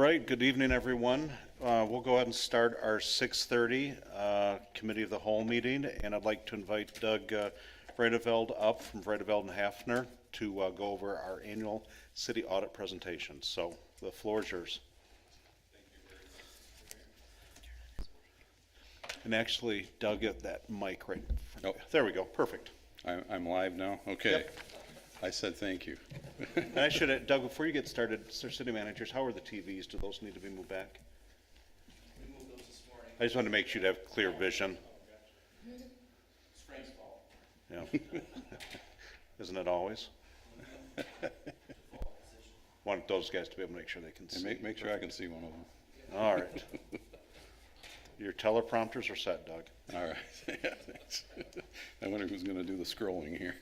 right, good evening, everyone. We'll go ahead and start our 6:30 Committee of the Whole meeting, and I'd like to invite Doug Vredeveld up from Vredeveld and Hafner to go over our annual city audit presentation. So the floor is yours. And actually, Doug, get that mic right in front. Oh. There we go, perfect. I'm live now? Okay. Yep. I said thank you. And I should, Doug, before you get started, city managers, how are the TVs? Do those need to be moved back? We moved those this morning. I just wanted to make sure you have clear vision. Spring's fault. Yeah. Isn't it always? Want those guys to be able to make sure they can see. And make sure I can see one of them. All right. Your teleprompters are set, Doug. All right. Yeah, thanks. I wonder who's going to do the scrolling here.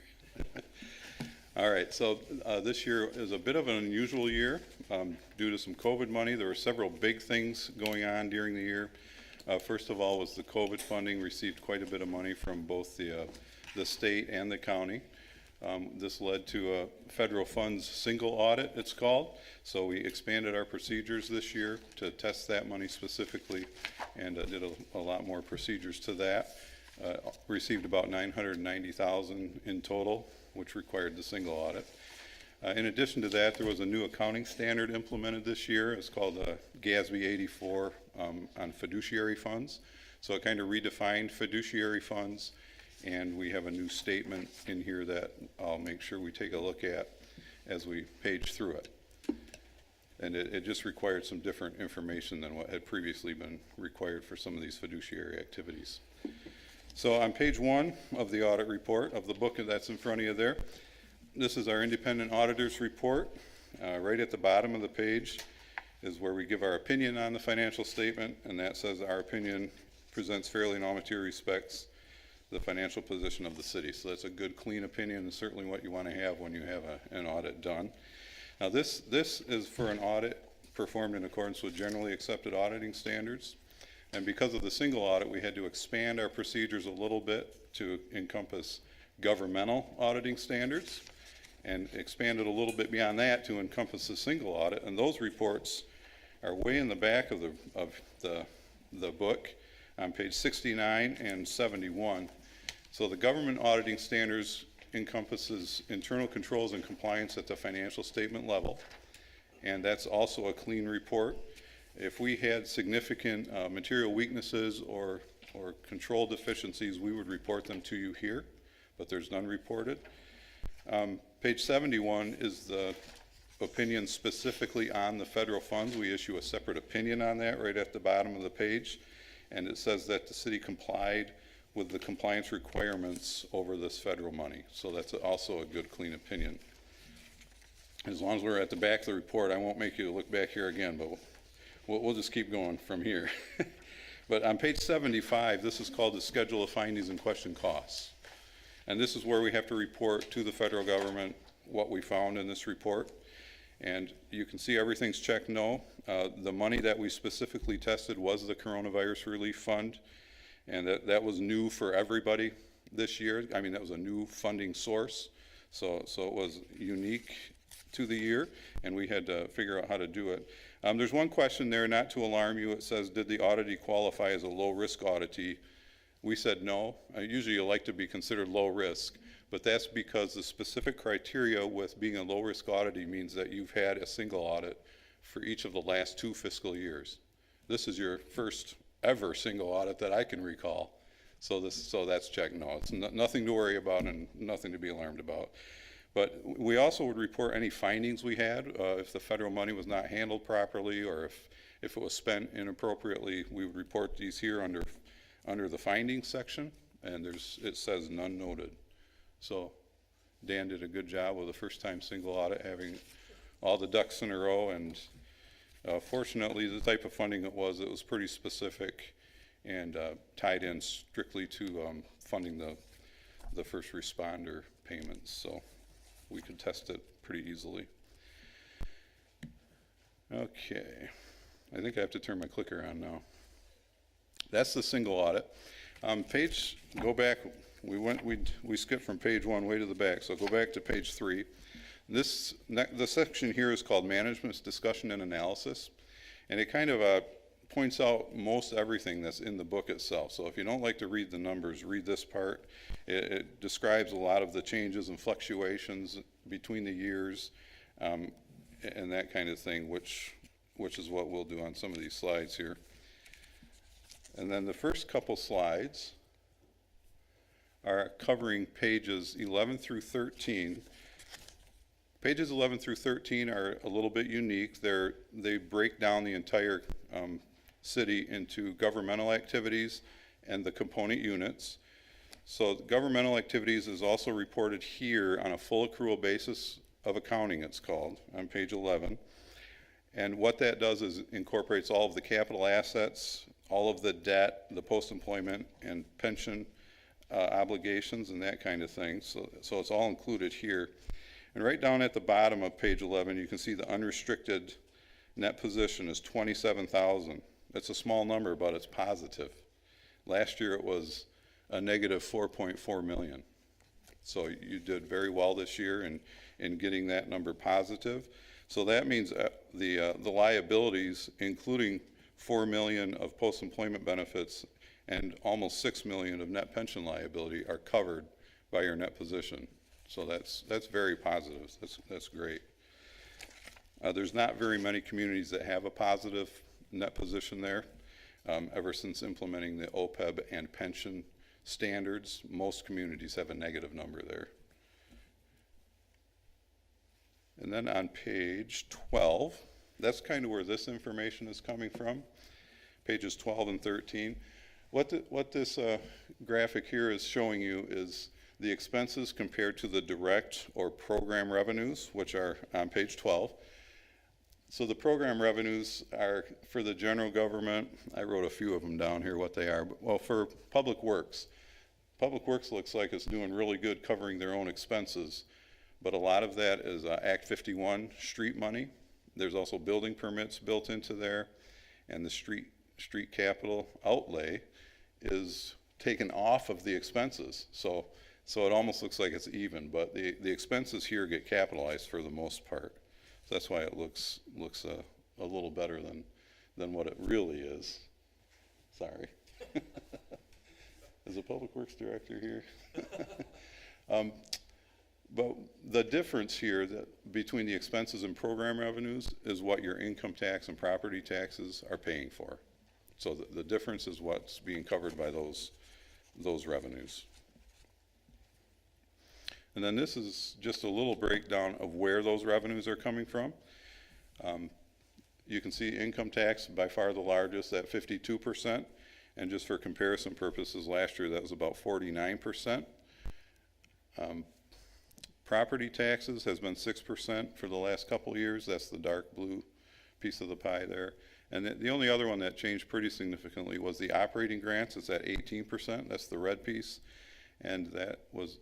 All right, so this year is a bit of an unusual year due to some COVID money. There were several big things going on during the year. First of all was the COVID funding, received quite a bit of money from both the state and the county. This led to a federal funds single audit, it's called. So we expanded our procedures this year to test that money specifically, and did a lot more procedures to that. Received about $990,000 in total, which required the single audit. In addition to that, there was a new accounting standard implemented this year. It's called GASB 84 on fiduciary funds. So it kind of redefined fiduciary funds, and we have a new statement in here that I'll make sure we take a look at as we page through it. And it just required some different information than what had previously been required for some of these fiduciary activities. So on page 1 of the audit report of the book that's in front of you there, this is our independent auditor's report. Right at the bottom of the page is where we give our opinion on the financial statement, and that says our opinion presents fairly in all material respects the financial position of the city. So that's a good, clean opinion, and certainly what you want to have when you have an audit done. Now this is for an audit performed in accordance with generally accepted auditing standards. And because of the single audit, we had to expand our procedures a little bit to encompass governmental auditing standards, and expanded a little bit beyond that to encompass the single audit. And those reports are way in the back of the book on page 69 and 71. So the government auditing standards encompasses internal controls and compliance at the financial statement level. And that's also a clean report. If we had significant material weaknesses or control deficiencies, we would report them to you here, but there's none reported. Page 71 is the opinion specifically on the federal funds. We issue a separate opinion on that right at the bottom of the page, and it says that the city complied with the compliance requirements over this federal money. So that's also a good, clean opinion. As long as we're at the back of the report, I won't make you look back here again, but we'll just keep going from here. But on page 75, this is called the Schedule of Findings and Question Costs. And this is where we have to report to the federal government what we found in this report. And you can see everything's checked no. The money that we specifically tested was the Coronavirus Relief Fund. And that was new for everybody this year. I mean, that was a new funding source. So it was unique to the year, and we had to figure out how to do it. There's one question there, not to alarm you. It says, did the auditee qualify as a low-risk auditee? We said no. Usually you like to be considered low risk, but that's because the specific criteria with being a low-risk auditee means that you've had a single audit for each of the last 2 fiscal years. This is your first ever single audit that I can recall. So that's checked no. It's nothing to worry about and nothing to be alarmed about. But we also would report any findings we had. If the federal money was not handled properly, or if it was spent inappropriately, we would report these here under the findings section, and it says none noted. So Dan did a good job with the first time single audit, having all the ducks in a row, and fortunately the type of funding it was pretty specific and tied in strictly to funding the first responder payments. So we could test it pretty easily. Okay, I think I have to turn my clicker on now. That's the single audit. Go back, we skipped from page 1 way to the back, so go back to page 3. The section here is called Management's Discussion and Analysis. And it kind of points out most everything that's in the book itself. So if you don't like to read the numbers, read this part. It describes a lot of the changes and fluctuations between the years, and that kind of thing, which is what we'll do on some of these slides here. And then the first couple slides are covering pages 11 through 13. Pages 11 through 13 are a little bit unique. They break down the entire city into governmental activities and the component units. So governmental activities is also reported here on a full accrual basis of accounting, it's called, on page 11. And what that does is incorporates all of the capital assets, all of the debt, the post-employment and pension obligations and that kind of thing. So it's all included here. And right down at the bottom of page 11, you can see the unrestricted net position is 27,000. It's a small number, but it's positive. Last year it was a negative 4.4 million. So you did very well this year in getting that number positive. So that means the liabilities, including 4 million of post-employment benefits and almost 6 million of net pension liability, are covered by your net position. So that's very positive. That's great. There's not very many communities that have a positive net position there. Ever since implementing the OPEB and pension standards, most communities have a negative number there. And then on page 12, that's kind of where this information is coming from, pages 12 and 13. What this graphic here is showing you is the expenses compared to the direct or program revenues, which are on page 12. So the program revenues are for the general government. I wrote a few of them down here, what they are. Well, for Public Works looks like it's doing really good covering their own expenses, but a lot of that is Act 51 street money. There's also building permits built into there, and the street capital outlay is taken off of the expenses. So it almost looks like it's even, but the expenses here get capitalized for the most part. So that's why it looks a little better than what it really is. Sorry. Is the Public Works Director here? But the difference here between the expenses and program revenues is what your income tax and property taxes are paying for. So the difference is what's being covered by those revenues. And then this is just a little breakdown of where those revenues are coming from. You can see income tax by far the largest at 52%. And just for comparison purposes, last year that was about 49%. Property taxes has been 6% for the last couple of years. That's the dark blue piece of the pie there. And the only other one that changed pretty significantly was the operating grants. It's at 18%. That's the red piece. And that was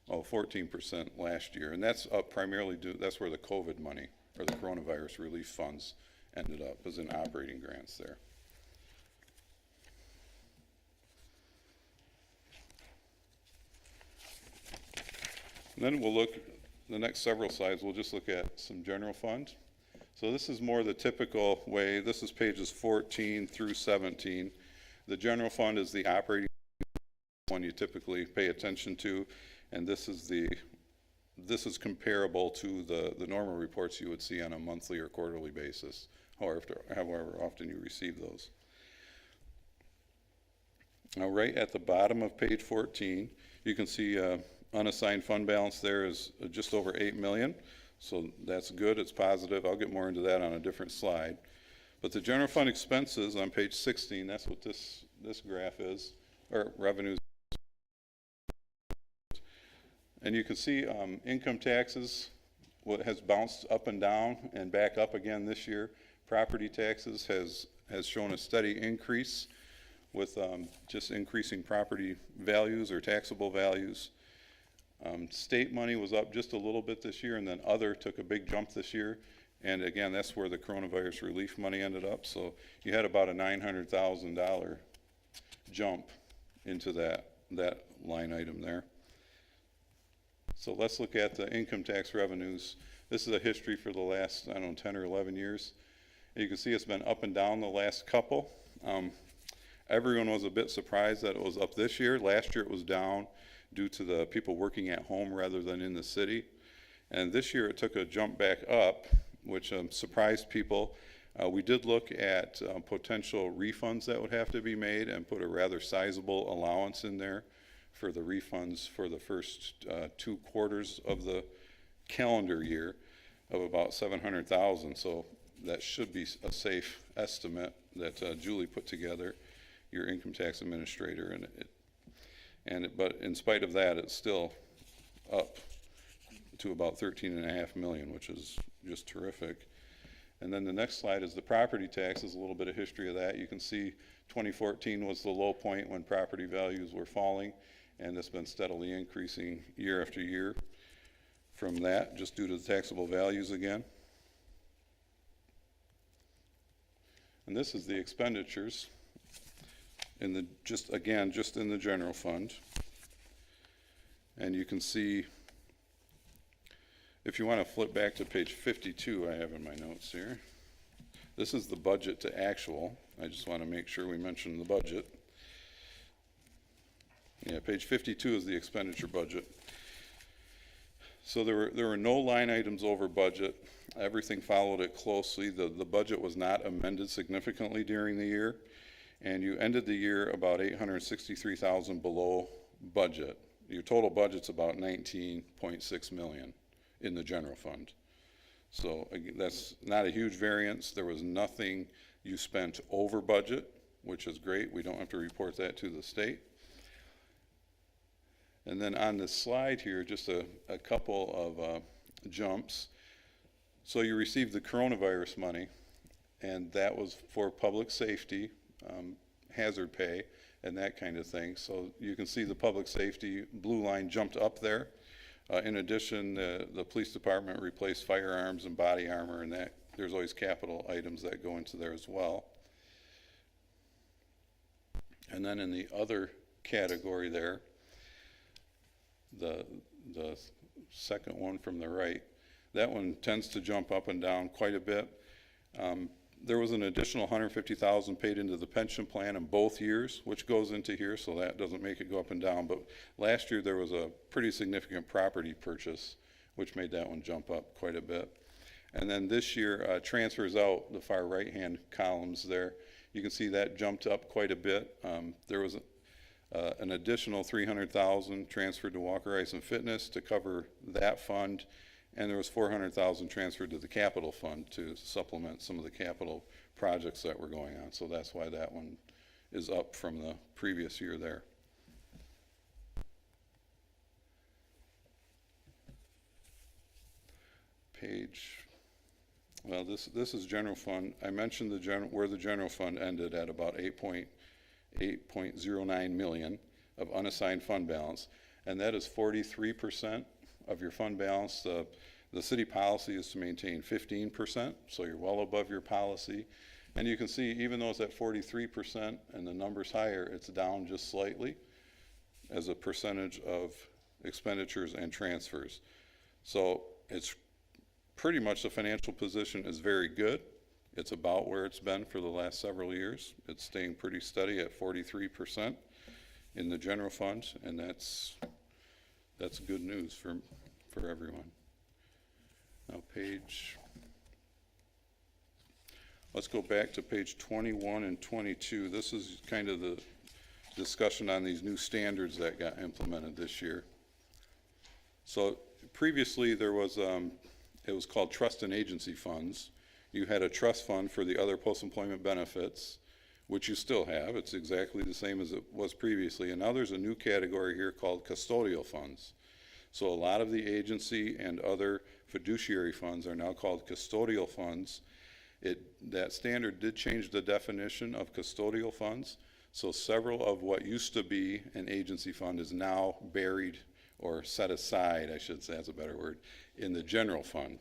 14% last year. And that's up primarily that's where the COVID money or the coronavirus relief funds ended up, was in operating grants there. And then we'll look, the next several slides, we'll just look at some general fund. So this is more the typical way. This is pages 14 through 17. The general fund is the operating one you typically pay attention to, and this is comparable to the normal reports you would see on a monthly or quarterly basis, however often you receive those. Now right at the bottom of page 14, you can see unassigned fund balance there is just over 8 million. So that's good, it's positive. I'll get more into that on a different slide. But the general fund expenses on page 16, that's what this graph is, or revenues. And you can see income taxes, what has bounced up and down and back up again this year. Property taxes has shown a steady increase with just increasing property values or taxable values. State money was up just a little bit this year, and then other took a big jump this year. And again, that's where the coronavirus relief money ended up. So you had about a $900,000 jump into that line item there. So let's look at the income tax revenues. This is a history for the last, I don't know, 10 or 11 years. And you can see it's been up and down the last couple. Everyone was a bit surprised that it was up this year. Last year it was down due to the people working at home rather than in the city. And this year it took a jump back up, which surprised people. We did look at potential refunds that would have to be made and put a rather sizable allowance in there for the refunds for the first 2 quarters of the calendar year of about 700,000. So that should be a safe estimate that Julie put together, your income tax administrator, but in spite of that, it's still up to about 13.5 million, which is just terrific. And then the next slide is the property taxes, a little bit of history of that. You can see 2014 was the low point when property values were falling, and it's been steadily increasing year after year from that, just due to the taxable values again. And this is the expenditures in the, just in the general fund. And you can see, if you want to flip back to page 52, I have in my notes here. This is the budget to actual. I just want to make sure we mention the budget. Yeah, page 52 is the expenditure budget. So there were no line items over budget. Everything followed it closely. The budget was not amended significantly during the year, and you ended the year about 863,000 below budget. Your total budget's about 19.6 million in the general fund. So again, that's not a huge variance. There was nothing you spent over budget, which is great. We don't have to report that to the state. And then on this slide here, just a couple of jumps. So you received the coronavirus money, and that was for public safety, hazard pay, and that kind of thing. So you can see the public safety blue line jumped up there. In addition, the police department replaced firearms and body armor, and that there's always capital items that go into there as well. And then in the other category there, the second one from the right, that one tends to jump up and down quite a bit. There was an additional 150,000 paid into the pension plan in both years, which goes into here, so that doesn't make it go up and down. But last year there was a pretty significant property purchase, which made that one jump up quite a bit. And then this year, transfers out, the far right-hand columns there, you can see that jumped up quite a bit. There was an additional 300,000 transferred to Walker Ice and Fitness to cover that fund, and there was 400,000 transferred to the capital fund to supplement some of the capital projects that were going on. So that's why that one is up from the previous year there. Well, this is general fund. I mentioned where the general fund ended at about 8.09 million of unassigned fund balance, and that is 43% of your fund balance. The city policy is to maintain 15%, so you're well above your policy. And you can see, even though it's at 43% and the number's higher, it's down just slightly as a percentage of expenditures and transfers. So it's pretty much, the financial position is very good. It's about where it's been for the last several years. It's staying pretty steady at 43% in the general fund, and that's good news for everyone. Now let's go back to page 21 and 22. This is kind of the discussion on these new standards that got implemented this year. So previously there was, it was called trust and agency funds. You had a trust fund for the other post-employment benefits, which you still have. It's exactly the same as it was previously. And now there's a new category here called custodial funds. So a lot of the agency and other fiduciary funds are now called custodial funds. That standard did change the definition of custodial funds. So several of what used to be an agency fund is now buried, or set aside, I should say, that's a better word, in the general fund.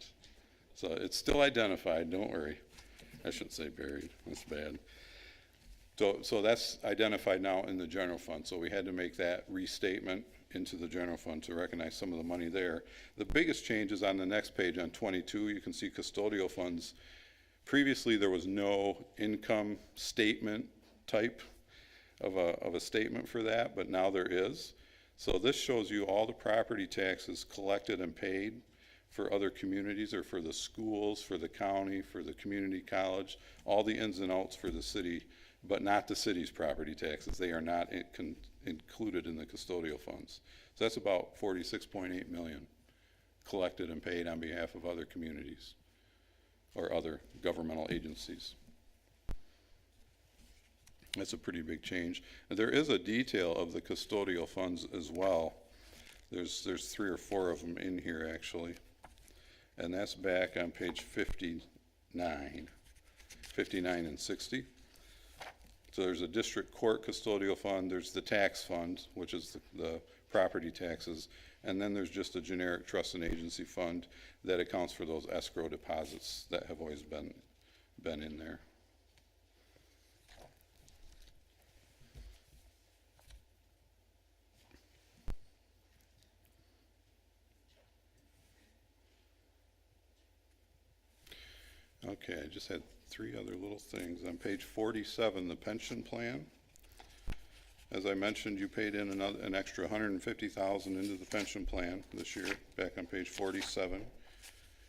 So it's still identified, don't worry. I shouldn't say buried, that's bad. So that's identified now in the general fund. So we had to make that restatement into the general fund to recognize some of the money there. The biggest change is on the next page on 22. You can see custodial funds. Previously, there was no income statement type of a statement for that, but now there is. So this shows you all the property taxes collected and paid for other communities, or for the schools, for the county, for the community college, all the ins and outs for the city, but not the city's property taxes. They are not included in the custodial funds. So that's about 46.8 million collected and paid on behalf of other communities or other governmental agencies. That's a pretty big change. And there is a detail of the custodial funds as well. There's 3 or 4 of them in here actually. And that's back on page 59 and 60. So there's a district court custodial fund, there's the tax fund, which is the property taxes, and then there's just a generic trust and agency fund that accounts for those escrow deposits that have always been in there. Okay, I just had 3 other little things. On page 47, the pension plan. As I mentioned, you paid in an extra $150,000 into the pension plan this year, back on page 47.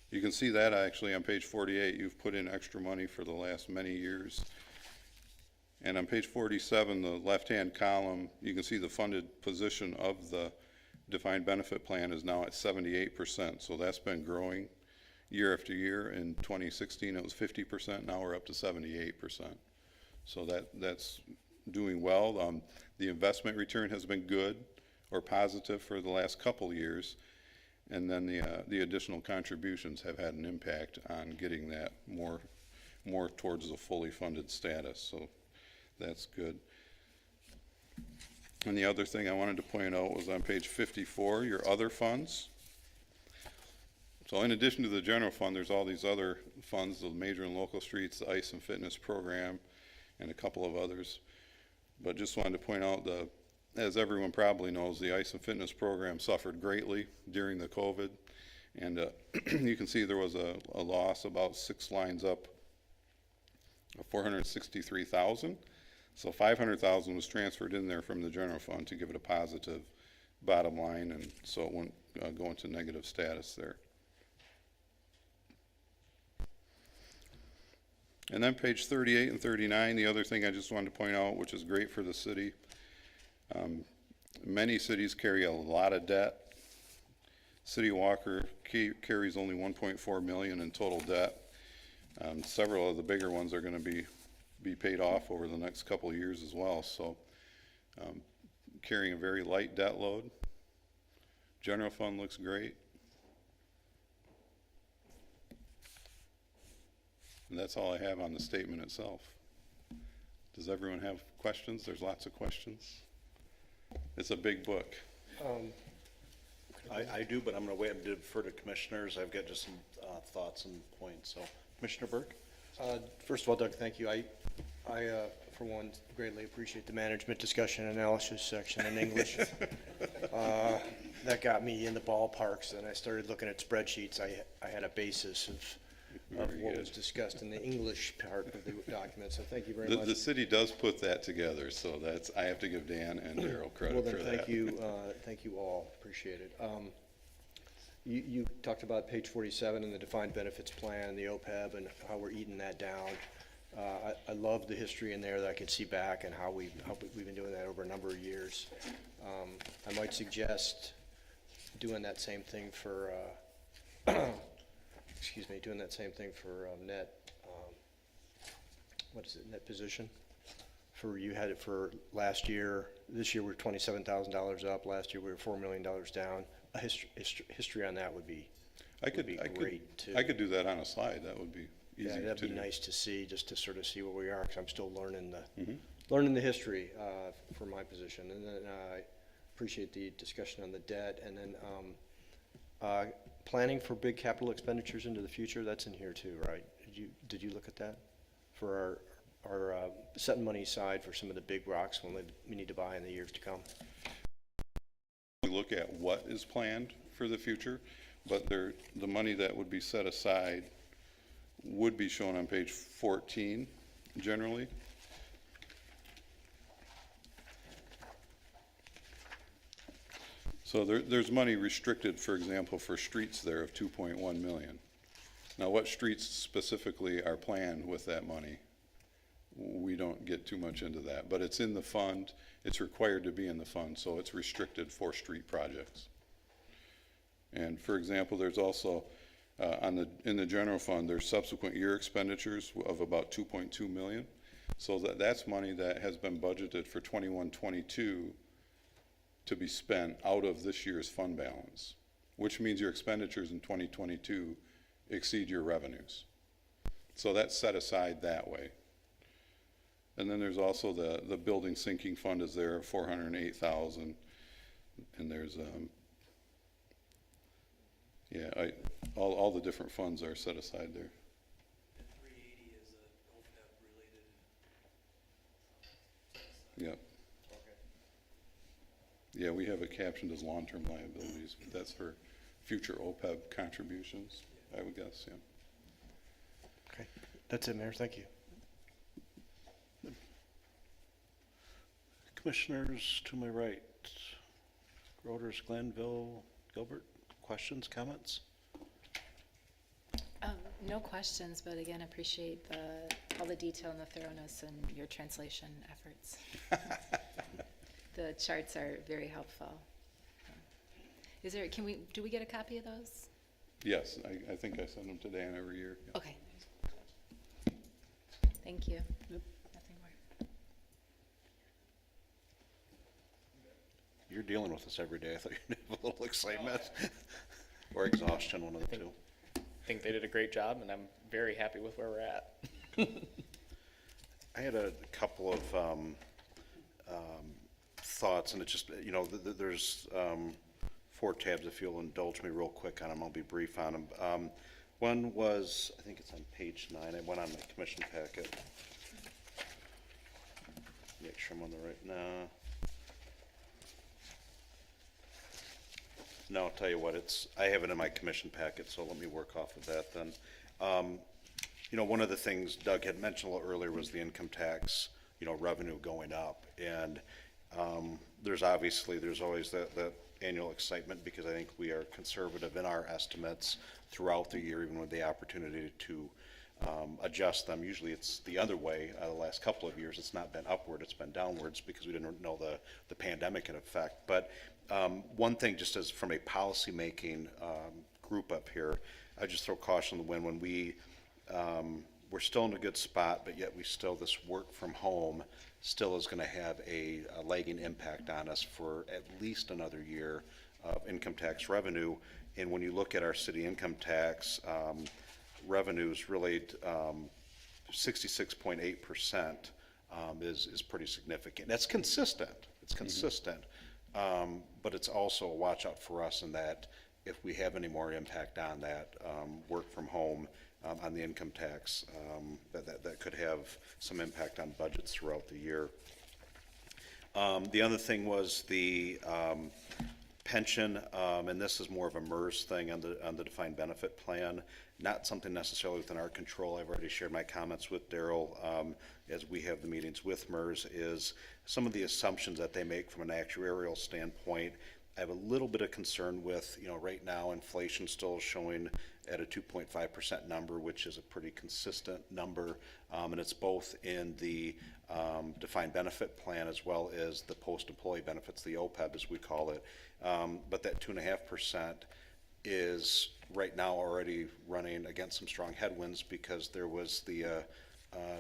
You can see that actually on page 48, you've put in extra money for the last many years. And on page 47, the left-hand column, you can see the funded position of the defined benefit plan is now at 78%. So that's been growing year after year. In 2016, it was 50%. Now we're up to 78%. So that's doing well. The investment return has been good or positive for the last couple of years. And then the additional contributions have had an impact on getting that more towards the fully funded status. So that's good. And the other thing I wanted to point out was on page 54, your other funds. So in addition to the general fund, there's all these other funds, the major and local streets, the ice and fitness program, and a couple of others. But just wanted to point out, as everyone probably knows, the ice and fitness program suffered greatly during the COVID. And you can see there was a loss about 6 lines up of $463,000. So $500,000 was transferred in there from the general fund to give it a positive bottom line, and so it wouldn't go into negative status there. And then page 38 and 39, the other thing I just wanted to point out, which is great for the city. Many cities carry a lot of debt. City of Walker carries only 1.4 million in total debt. Several of the bigger ones are going to be paid off over the next couple of years as well. So carrying a very light debt load. General fund looks great. And that's all I have on the statement itself. Does everyone have questions? There's lots of questions. It's a big book. I do, but I'm going to wait and defer to commissioners. I've got just some thoughts and points. So, Commissioner Burke? First of all, Doug, thank you. I, for one, greatly appreciate the management discussion analysis section in English. That got me in the ballparks, and I started looking at spreadsheets. I had a basis of what was discussed in the English part of the document, so thank you very much. The city does put that together, so I have to give Dan and Daryl credit for that. Thank you all, appreciate it. You talked about page 47 and the defined benefits plan, the OPEB, and how we're eating that down. I love the history in there that I can see back and how we've been doing that over a number of years. I might suggest doing that same thing for doing that same thing for net, what is it, net position? You had it for last year. This year we're $27,000 up. Last year we were $4 million down. A history on that would be great too. I could do that on a slide. That would be easy to do. Yeah, that'd be nice to see, just to sort of see where we are, because I'm still learning the history for my position. And then I appreciate the discussion on the debt, and then planning for big capital expenditures into the future. That's in here too, right? Did you look at that for our setting money aside for some of the big rocks we need to buy in the years to come? look at what is planned for the future, but the money that would be set aside would be shown on page 14 generally. So there's money restricted, for example, for streets there of 2.1 million. Now, what streets specifically are planned with that money? We don't get too much into that, but it's in the fund. It's required to be in the fund, so it's restricted for street projects. And for example, there's also in the general fund, there's subsequent year expenditures of about 2.2 million. So that's money that has been budgeted for 21-22 to be spent out of this year's fund balance, which means your expenditures in 2022 exceed your revenues. So that's set aside that way. And then there's also the building sinking fund is there, 408,000, and there's all the different funds are set aside there. And 380 is a OPEB related. Yep. Yeah, we have it captioned as long-term liabilities, but that's for future OPEB contributions, I would guess, yeah. Okay, that's it, Mayor, thank you. Commissioners to my right, Groders, Glanville, Gilbert, questions, comments? No questions, but again, appreciate all the detail and the thoroughness and your translation efforts. The charts are very helpful. Do we get a copy of those? Yes, I think I send them to Dan every year. Yeah. Okay. Thank you. Nothing more. You're dealing with this every day. I thought you'd have a little excitement or exhaustion, one of the two. I think they did a great job, and I'm very happy with where we're at. I had a couple of thoughts, and it just, there's 4 tabs, if you'll indulge me real quick on them. I'll be brief on them. One was, I think it's on page 9. I went on my commission packet. Make sure I'm on the right, no, I'll tell you what, I have it in my commission packet, so let me work off of that then. One of the things Doug had mentioned a little earlier was the income tax, revenue going up. And there's always that annual excitement because I think we are conservative in our estimates throughout the year, even with the opportunity to adjust them. Usually it's the other way. The last couple of years, it's not been upward, it's been downwards because we didn't know the pandemic in effect. But one thing, just as from a policy-making group up here, I just throw caution to the wind when we're still in a good spot, but yet this work from home still is going to have a lagging impact on us for at least another year of income tax revenue. And when you look at our city income tax revenues, really 66.8% is pretty significant. That's consistent. It's consistent, but it's also a watch out for us in that if we have any more impact on that work from home on the income tax, that could have some impact on budgets throughout the year. The other thing was the pension, and this is more of a MERS thing on the defined benefit plan, not something necessarily within our control. I've already shared my comments with Daryl as we have the meetings with MERS, is some of the assumptions that they make from an actuarial standpoint. I have a little bit of concern with, right now inflation still showing at a 2.5% number, which is a pretty consistent number, and it's both in the defined benefit plan as well as the post-employee benefits, the OPEB as we call it. But that 2.5% is right now already running against some strong headwinds because there was the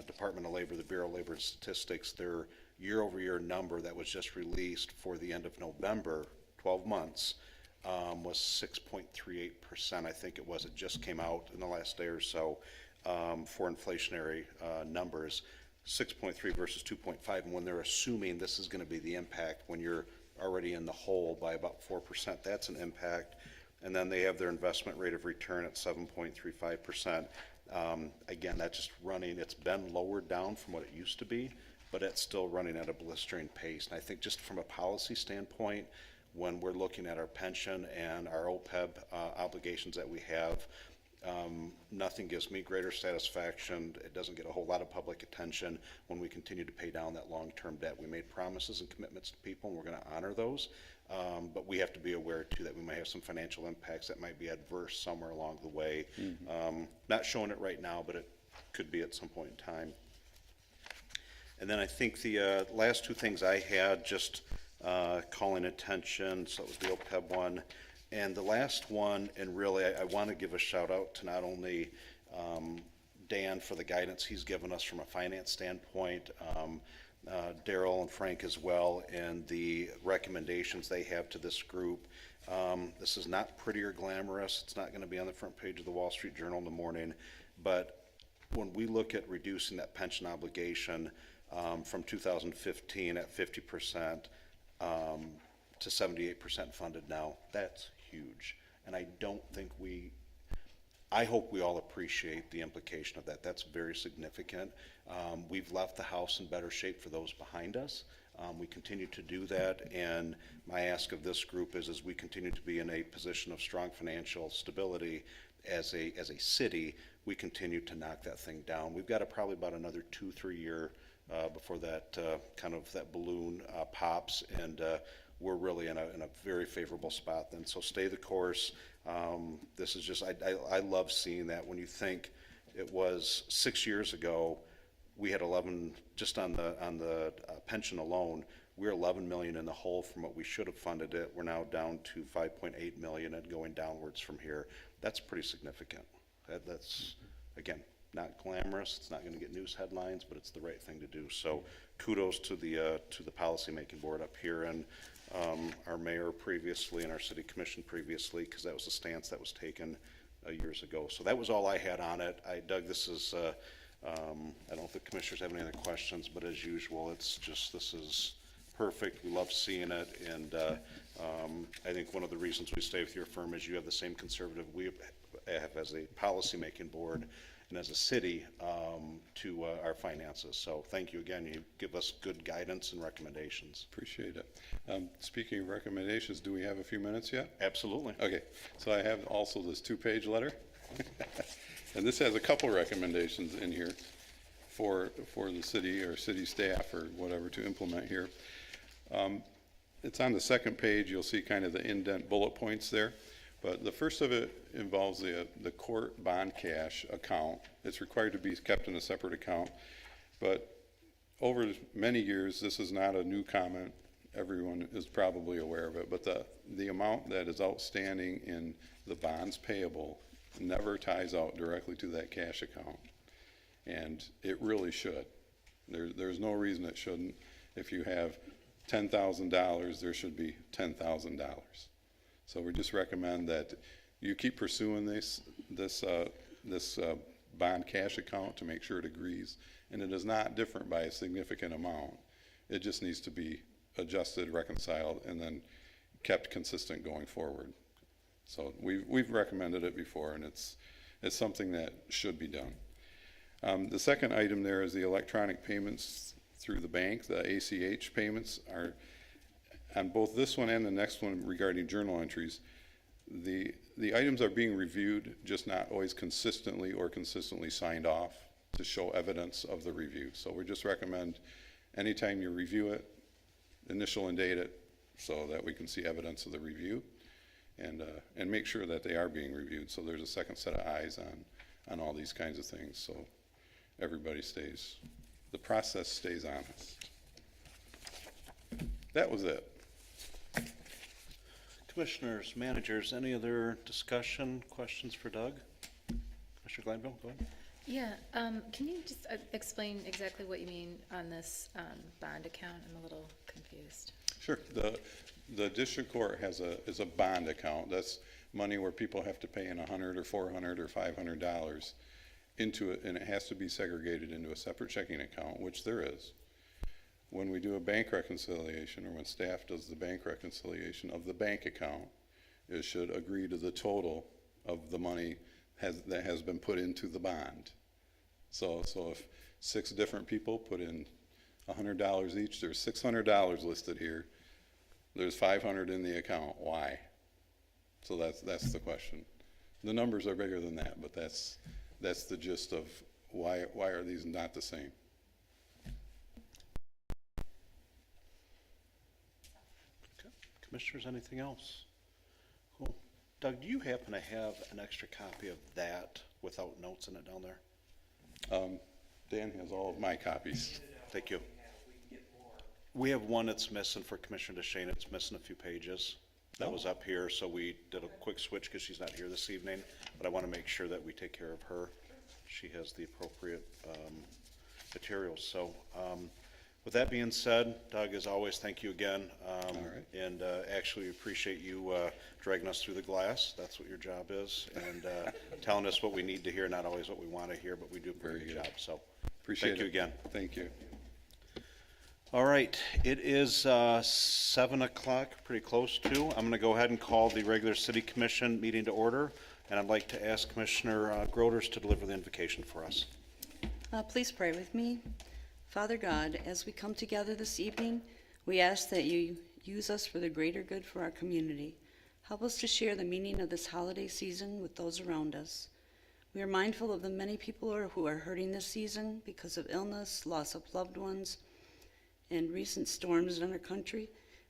Department of Labor, the Bureau of Labor and Statistics, their year-over-year number that was just released for the end of November, 12 months, was 6.38%. I think it was. It just came out in the last day or so for inflationary numbers, 6.3 versus 2.5. And when they're assuming this is going to be the impact when you're already in the hole by about 4%, that's an impact. And then they have their investment rate of return at 7.35%. Again, that's just running. It's been lowered down from what it used to be, but it's still running at a blistering pace. And I think just from a policy standpoint, when we're looking at our pension and our OPEB obligations that we have. Nothing gives me greater satisfaction. It doesn't get a whole lot of public attention when we continue to pay down that long-term debt. We made promises and commitments to people, and we're going to honor those. But we have to be aware, too, that we might have some financial impacts that might be adverse somewhere along the way. Not showing it right now, but it could be at some point in time. And then I think the last two things I had, just calling attention, so it was the OPEB one. And the last one, and really I want to give a shout out to not only Dan for the guidance he's given us from a finance standpoint, Daryl and Frank as well, and the recommendations they have to this group. This is not pretty or glamorous. It's not going to be on the front page of the Wall Street Journal in the morning, but when we look at reducing that pension obligation from 2015 at 50% to 78% funded now, that's huge. And I don't think I hope we all appreciate the implication of that. That's very significant. We've left the house in better shape for those behind us. We continue to do that, and my ask of this group is we continue to be in a position of strong financial stability as a city, we continue to knock that thing down. We've got probably about another 2-3 year before that kind of that balloon pops, and we're really in a very favorable spot then. So stay the course. This is just, I love seeing that. When you think it was 6 years ago, we had 11, just on the pension alone, we're 11 million in the hole from what we should have funded it. We're now down to 5.8 million and going downwards from here. That's pretty significant. That's, again, not glamorous. It's not going to get news headlines, but it's the right thing to do. So kudos to the policymaking board up here, and our mayor previously and our city commission previously, because that was the stance that was taken years ago. So that was all I had on it. Doug, this is, I don't know if the commissioners have any other questions, but as usual, it's just, this is perfect. We love seeing it, and I think one of the reasons we stay with your firm is you have the same conservative we have as a policymaking board and as a city to our finances. So thank you again. You give us good guidance and recommendations. Appreciate it. Speaking of recommendations, do we have a few minutes yet? Absolutely. Okay, so I have also this 2-page letter. And this has a couple recommendations in here for the city or city staff or whatever to implement here. It's on the second page. You'll see kind of the indent bullet points there. But the first of it involves the court bond cash account. It's required to be kept in a separate account. But over many years, this is not a new comment. Everyone is probably aware of it. But the amount that is outstanding in the bonds payable never ties out directly to that cash account. And it really should. There's no reason it shouldn't. If you have $10,000, there should be $10,000. So we just recommend that you keep pursuing this bond cash account to make sure it agrees. And it is not different by a significant amount. It just needs to be adjusted, reconciled, and then kept consistent going forward. So we've recommended it before, and it's something that should be done. The second item there is the electronic payments through the bank. The ACH payments are, on both this one and the next one regarding journal entries, the items are being reviewed, just not always consistently signed off to show evidence of the review. So we just recommend anytime you review it, initial and date it so that we can see evidence of the review, and make sure that they are being reviewed. So there's a second set of eyes on all these kinds of things. So everybody the process stays honest. That was it. Commissioners, managers, any other discussion, questions for Doug? Commissioner Glanville, go ahead. Yeah, can you just explain exactly what you mean on this bond account? I'm a little confused. Sure. The district court is a bond account. That's money where people have to pay in $100 or $400 or $500 into it, and it has to be segregated into a separate checking account, which there is. When we do a bank reconciliation, or when staff does the bank reconciliation of the bank account, it should agree to the total of the money that has been put into the bond. So if 6 different people put in $100 each, there's $600 listed here. There's 500 in the account, why? So that's the question. The numbers are bigger than that, but that's the gist of why are these not the same? Okay. Commissioners, anything else? Cool. Doug, do you happen to have an extra copy of that without notes in it down there? Dan has all of my copies. Thank you. We have one that's missing for Commissioner Deschaine. It's missing a few pages. That was up here, so we did a quick switch because she's not here this evening. But I want to make sure that we take care of her. She has the appropriate materials. So with that being said, Doug, as always, thank you again. All right. And actually appreciate you dragging us through the glass. That's what your job is. And telling us what we need to hear, not always what we want to hear, but we do a pretty Very good good. job. So Appreciate thank you it. again. Thank you. All right, it is 7 o'clock, pretty close to. I'm going to go ahead and call the regular city commission meeting to order, and I'd like to ask Commissioner Groders to deliver the invocation for us. Please pray with me. Father God, as we come together this evening, we ask that you use us for the greater good for our community. Help us to share the meaning of this holiday season with those around us. We are mindful of the many people who are hurting this season because of illness, loss of loved ones, and recent storms in our country.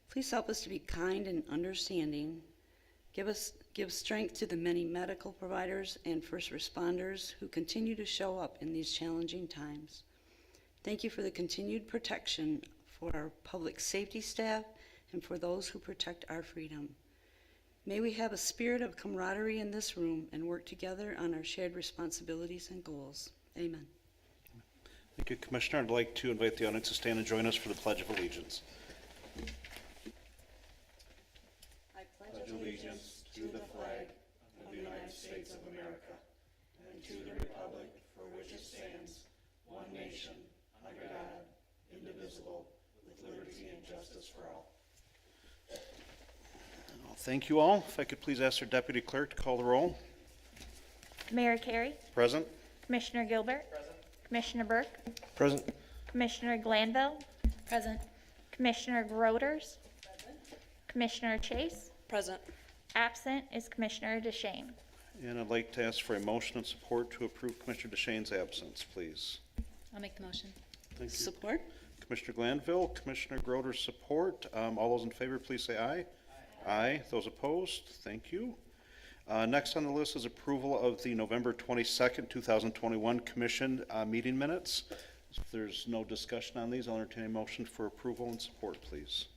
Please help us to be kind and understanding. Give strength to the many medical providers and first responders who continue to show up in these challenging times. Thank you for the continued protection for our public safety staff and for those who protect our freedom. May we have a spirit of camaraderie in this room and work together on our shared responsibilities and goals. Amen. Thank you, Commissioner. I'd like to invite the audience to stand and join us for the Pledge of Allegiance. I pledge allegiance to the flag of the United States of America and to the republic for which it stands, one nation, under God, indivisible, with liberty and justice for all. Well, thank you all. If I could please ask our Deputy Clerk to call the roll. Mayor Carey, Present? Commissioner Gilbert, Commissioner Burke, Present. Commissioner Glanville, Present. Commissioner Groders, Commissioner Chase. Present. Absent is Commissioner Deschaine. And I'd like to ask for a motion and support to approve Commissioner Deschaine's absence, please. I'll make the motion. Thank you. Support? Commissioner Glanville, Commissioner Groders, support. All those in favor, please say aye. Aye. Those opposed, thank you. Next on the list is approval of the November 22nd, 2021 Commission meeting minutes. If there's no discussion on these, I'll entertain a motion for approval and support, please.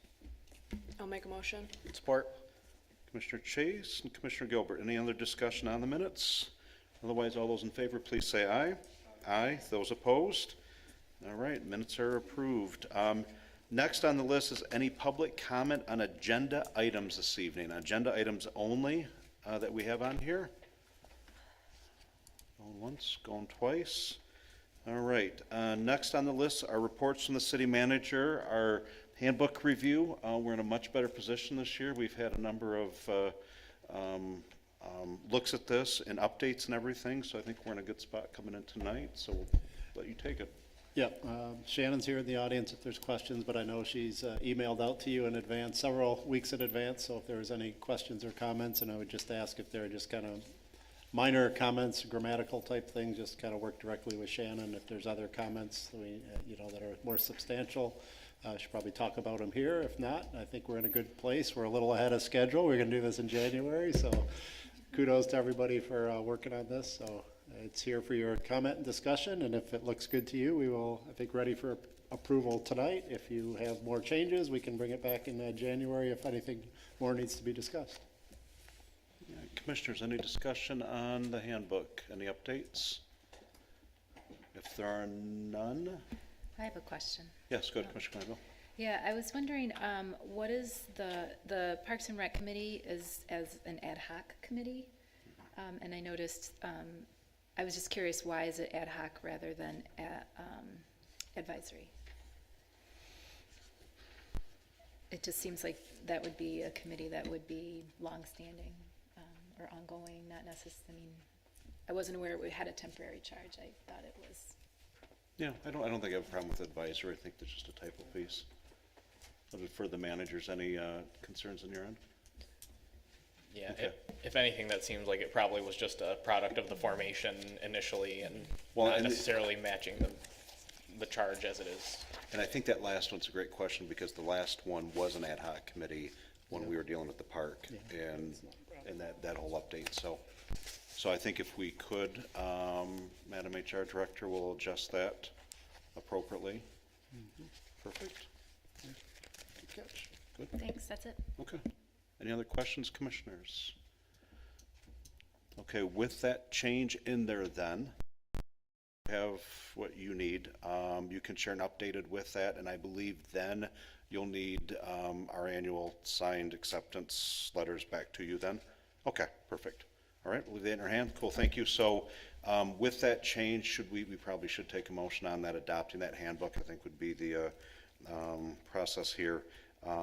I'll make a motion. Support. Commissioner Chase and Commissioner Gilbert, any other discussion on the minutes? Otherwise, all those in favor, please say aye. Aye. Those opposed? All right, minutes are approved. Next on the list is any public comment on agenda items this evening. Agenda items only that we have on here. Going once, going twice. All right, next on the list are reports from the city manager, our handbook review. We're in a much better position this year. We've had a number of looks at this and updates and everything, so I think we're in a good spot coming in tonight, so we'll let you take it. Yeah, Shannon's here in the audience if there's questions, but I know she's emailed out to you in advance, several weeks in advance, so if there's any questions or comments, and I would just ask if they're just kind of minor comments, grammatical type things, just kind of work directly with Shannon. If there's other comments that are more substantial, I should probably talk about them here. If not, I think we're in a good place. We're a little ahead of schedule. We're going to do this in January, so kudos to everybody for working on this. So it's here for your comment and discussion, and if it looks good to you, we will, I think, ready for approval tonight. If you have more changes, we can bring it back in January if anything more needs to be discussed. Commissioners, any discussion on the handbook? Any updates? If there are none, I have a question. yes, go ahead, Commissioner Glanville. Yeah, I was wondering, what is the Parks and Rec Committee is as an ad hoc committee? And I noticed, I was just curious, why is it ad hoc rather than advisory? It just seems like that would be a committee that would be longstanding or ongoing, not necessarily, I mean, I wasn't aware it had a temporary charge. I thought it was. Yeah, I don't think I have a problem with advisory. I think that's just a typo piece. For the managers, any concerns on your end? Yeah, Okay. if anything, that seems like it probably was just a product of the formation initially and Well, not and necessarily matching the charge as it is. And I think that last one's a great question, because the last one was an ad hoc committee when we were dealing with the park and that whole update, so I think if we could, Madam HR Director will adjust that appropriately. Perfect. Good catch. Good. Thanks, that's it. Okay. Any other questions, commissioners? Okay, with that change in there then, you have what you need. You can share an updated with that, and I believe then you'll need our annual signed acceptance letters back to you then. Okay, perfect. All right, we'll leave that in your hand. Cool, thank you. So with that change, we probably should take a motion on that, adopting that handbook, I think would be the process here.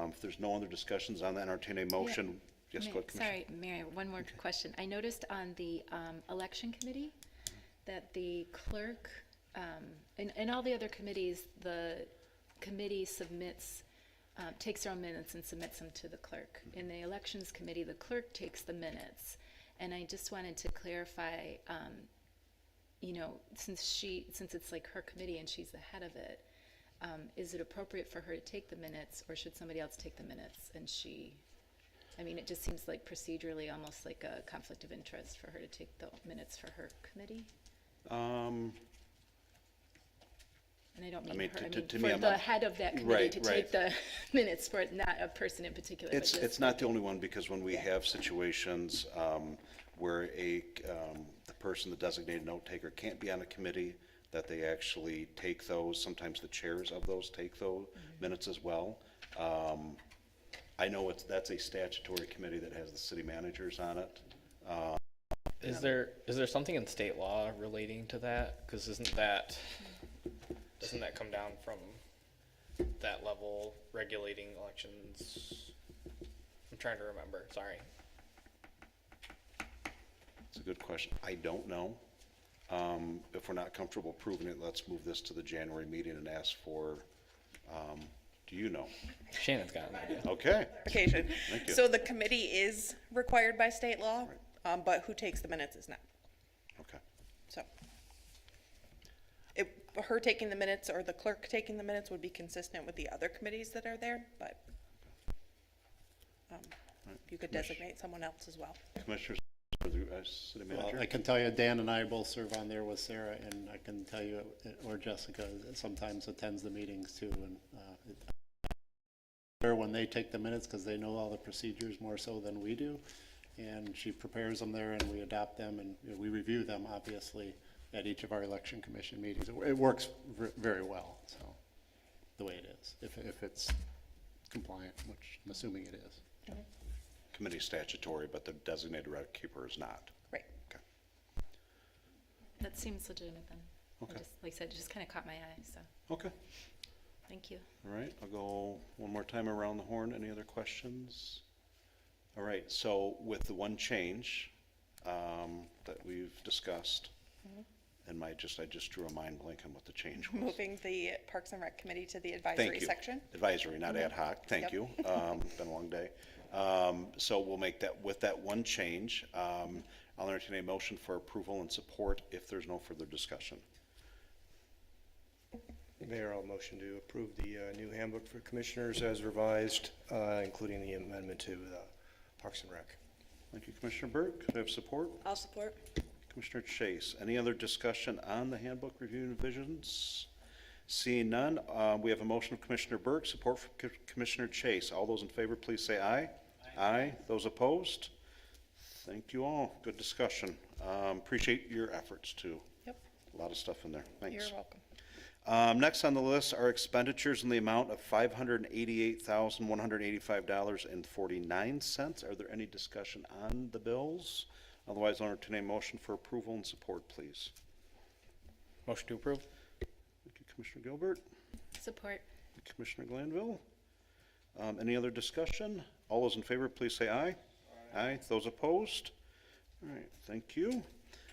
If there's no other discussions on that, entertain a motion. Yes, go ahead, Commissioner. Sorry, Mary, one more question. I noticed on the election committee that the clerk, and all the other committees, the committee submits, takes their own minutes and submits them to the clerk. In the elections committee, the clerk takes the minutes. And I just wanted to clarify, since it's like her committee and she's the head of it, is it appropriate for her to take the minutes, or should somebody else take the minutes? And it just seems like procedurally almost like a conflict of interest for her to take the minutes for her committee. And I don't mean her, to for me, I'm the not- head of that committee Right, to right. take the minutes for not a person in particular. but just It's not the only one, because when we have situations where the person, the designated note taker, can't be on a committee, that they actually take those, sometimes the chairs of those take those minutes as well. I know that's a statutory committee that has the city managers on it. Is there something in state law relating to that? Because doesn't that come down from that level regulating elections? I'm trying to remember, sorry. It's a good question. I don't know. If we're not comfortable proving it, let's move this to the January meeting and ask for, do you know? Shannon's got an idea. Okay. Clarification. Thank you. So the committee is required by state law, but who takes the minutes is not. Okay. So her taking the minutes or the clerk taking the minutes would be consistent with the other committees that are there, but you could designate someone else as well. Commissioners, or the city Well, manager? I can tell you, Dan and I both serve on there with Sarah, and I can tell you, or Jessica sometimes attends the meetings too, and when they take the minutes, because they know all the procedures more so than we do, and she prepares them there, and we adopt them, and we review them, obviously, at each of our election commission meetings. It works very well, so, the way it is, if it's compliant, which I'm assuming it is. Committee statutory, but the designated record keeper is not. Right. Okay. That seems legitimate then. Okay. Like I said, it just kind of caught my eye, so, Okay. thank you. All right, I'll go one more time around the horn. Any other questions? All right, so with the one change that we've discussed, and I just drew a mind blank on what the change was. Moving the Parks and Rec Committee to the Thank advisory you. section. Advisory, not ad hoc. Thank Yep. you. Been a long day. So we'll make that, with that one change, I'll entertain a motion for approval and support if there's no further discussion. Mayor, I'll motion to approve the new handbook for commissioners as revised, including the amendment to Parks and Rec. Thank you, Commissioner Burke. Do I have support? I'll support. Commissioner Chase. Any other discussion on the handbook review and revisions? Seeing none, we have a motion of Commissioner Burke, support from Commissioner Chase. All those in favor, please say aye. Aye. Those opposed? Thank you all. Good discussion. Appreciate your efforts too. Yep. A lot of stuff in there. Thanks. You're welcome. Next on the list are expenditures in the amount of $588,185.49. Are there any discussion on the bills? Otherwise, I'll entertain a motion for approval and support, please. Motion to approve? Thank you, Commissioner Gilbert. Support. Commissioner Glanville. Any other discussion? All those in favor, please say aye. Aye. Those opposed? All right, thank you.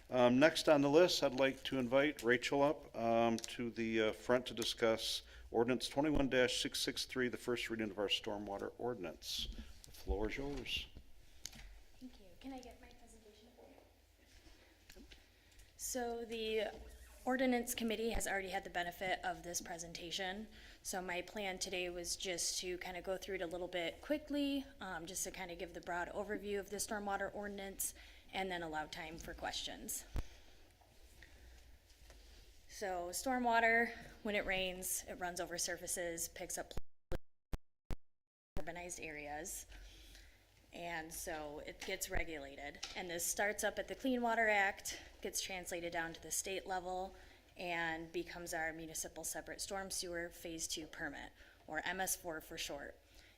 Next on the list, I'd like to invite Rachel up to the front to discuss Ordinance 21-663, the first reading of our stormwater ordinance. The floor is yours. Thank you. Can I get my presentation up here? So the Ordinance Committee has already had the benefit of this presentation. So my plan today was just to kind of go through it a little bit quickly, just to kind of give the broad overview of the stormwater ordinance and then allow time for questions. So stormwater, when it rains, it runs over surfaces, picks up urbanized areas. And so it gets regulated. And this starts up at the Clean Water Act, gets translated down to the state level, and becomes our municipal separate storm sewer phase 2 permit, or MS4 for short.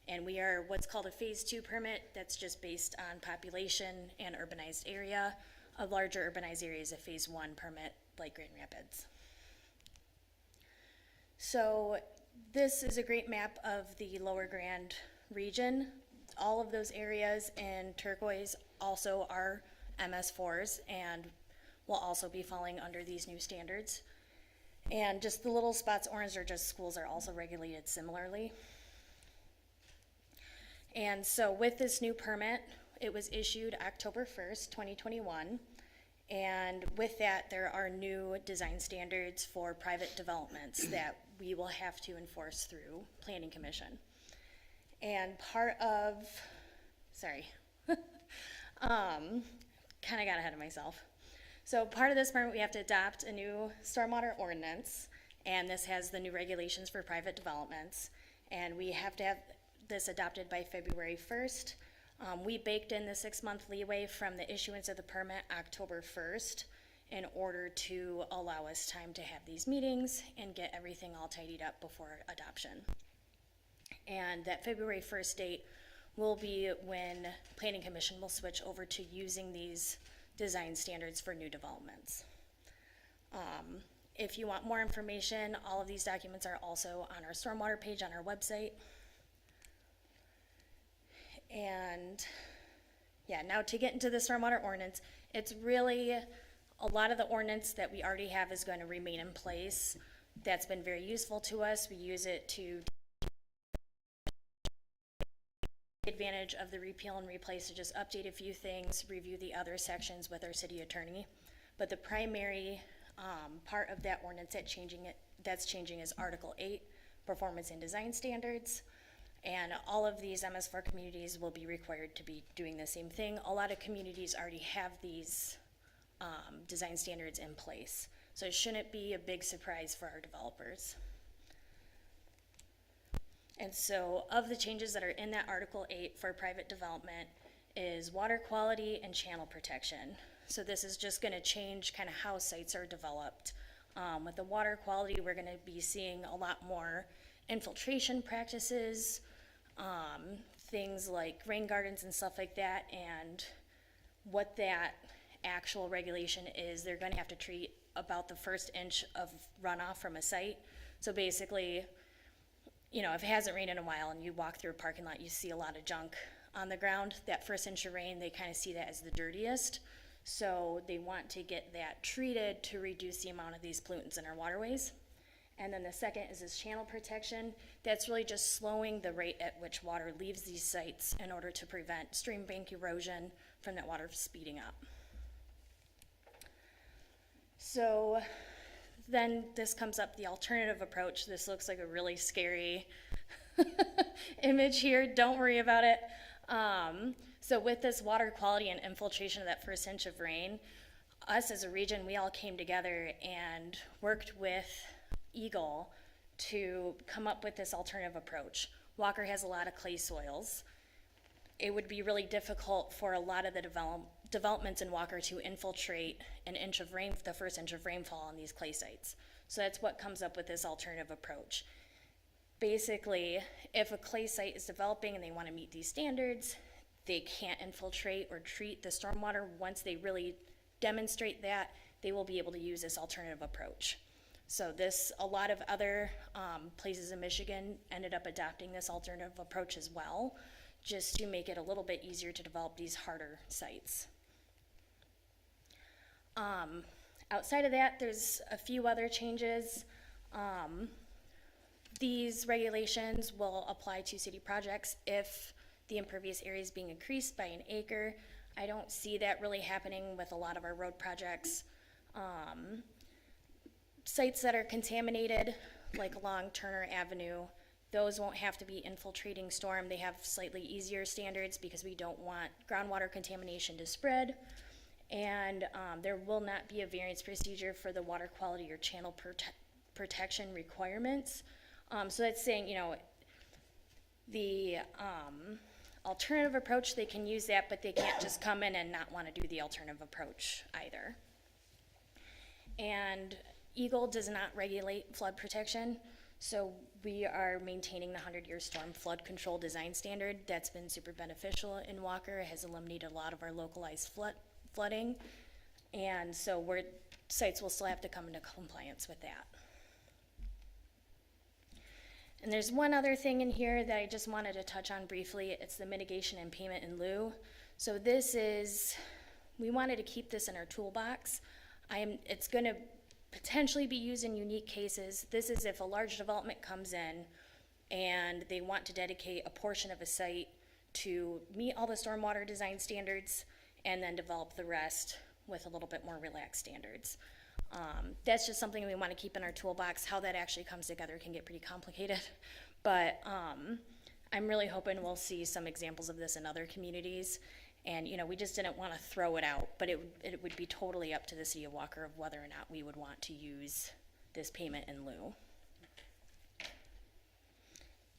And we are what's called a phase 2 permit that's just based on population and urbanized area. A larger urbanized area is a phase 1 permit, like Grand Rapids. So this is a great map of the Lower Grand region. All of those areas in turquoise also are MS4s and will also be falling under these new standards. And just the little spots orange are just schools are also regulated similarly. And so with this new permit, it was issued October 1st, 2021. And with that, there are new design standards for private developments that we will have to enforce through Planning Commission. And part of, kind of got ahead of myself. So part of this permit, we have to adopt a new stormwater ordinance, and this has the new regulations for private developments. And we have to have this adopted by February 1st. We baked in the 6-month leeway from the issuance of the permit October 1st in order to allow us time to have these meetings and get everything all tidied up before adoption. And that February 1st date will be when Planning Commission will switch over to using these design standards for new developments. If you want more information, all of these documents are also on our stormwater page on our website. And yeah, now to get into the stormwater ordinance, it's really a lot of the ordinance that we already have is going to remain in place. That's been very useful to us. We use it to take advantage of the repeal and replace to just update a few things, review the other sections with our city attorney. But the primary part of that ordinance that's changing is Article 8, Performance and Design Standards. And all of these MS4 communities will be required to be doing the same thing. A lot of communities already have these design standards in place. So it shouldn't be a big surprise for our developers. And so of the changes that are in that Article 8 for private development is water quality and channel protection. So this is just gonna change kind of how sites are developed. With the water quality, we're gonna be seeing a lot more infiltration practices, things like rain gardens and stuff like that. And what that actual regulation is, they're gonna have to treat about the first inch of runoff from a site. So basically, you know, if it hasn't rained in a while and you walk through a parking lot, you see a lot of junk on the ground. That first inch of rain, they kind of see that as the dirtiest. So they want to get that treated to reduce the amount of these pollutants in our waterways. And then the second is this channel protection. That's really just slowing the rate at which water leaves these sites in order to prevent stream bank erosion from that water speeding up. So then this comes up, the alternative approach. This looks like a really scary image here. Don't worry about it. So with this water quality and infiltration of that first inch of rain, us as a region, we all came together and worked with Eagle to come up with this alternative approach. Walker has a lot of clay soils. It would be really difficult for a lot of the developments in Walker to infiltrate an inch of rain, the first inch of rainfall on these clay sites. So that's what comes up with this alternative approach. Basically, if a clay site is developing and they want to meet these standards, they can't infiltrate or treat the stormwater. Once they really demonstrate that, they will be able to use this alternative approach. So a lot of other places in Michigan ended up adopting this alternative approach as well, just to make it a little bit easier to develop these harder sites. Outside of that, there's a few other changes. these regulations will apply to city projects if the impervious area is being increased by an acre. I don't see that really happening with a lot of our road projects. Sites that are contaminated, like along Turner Avenue, those won't have to be infiltrating storm. They have slightly easier standards because we don't want groundwater contamination to spread. And there will not be a variance procedure for the water quality or channel protection requirements. So that's saying, you know, the alternative approach, they can use that, but they can't just come in and not want to do the alternative approach either. And Eagle does not regulate flood protection, so we are maintaining the 100-year storm flood control design standard. That's been super beneficial in Walker. It has eliminated a lot of our localized flooding, and so sites will still have to come into compliance with that. And there's one other thing in here that I just wanted to touch on briefly. It's the mitigation and payment in lieu. So this is, we wanted to keep this in our toolbox. It's going to potentially be used in unique cases. This is if a large development comes in and they want to dedicate a portion of a site to meet all the stormwater design standards and then develop the rest with a little bit more relaxed standards. That's just something we want to keep in our toolbox. How that actually comes together can get pretty complicated, but I'm really hoping we'll see some examples of this in other communities. And, you know, we just didn't want to throw it out, but it would be totally up to the city of Walker of whether or not we would want to use this payment in lieu.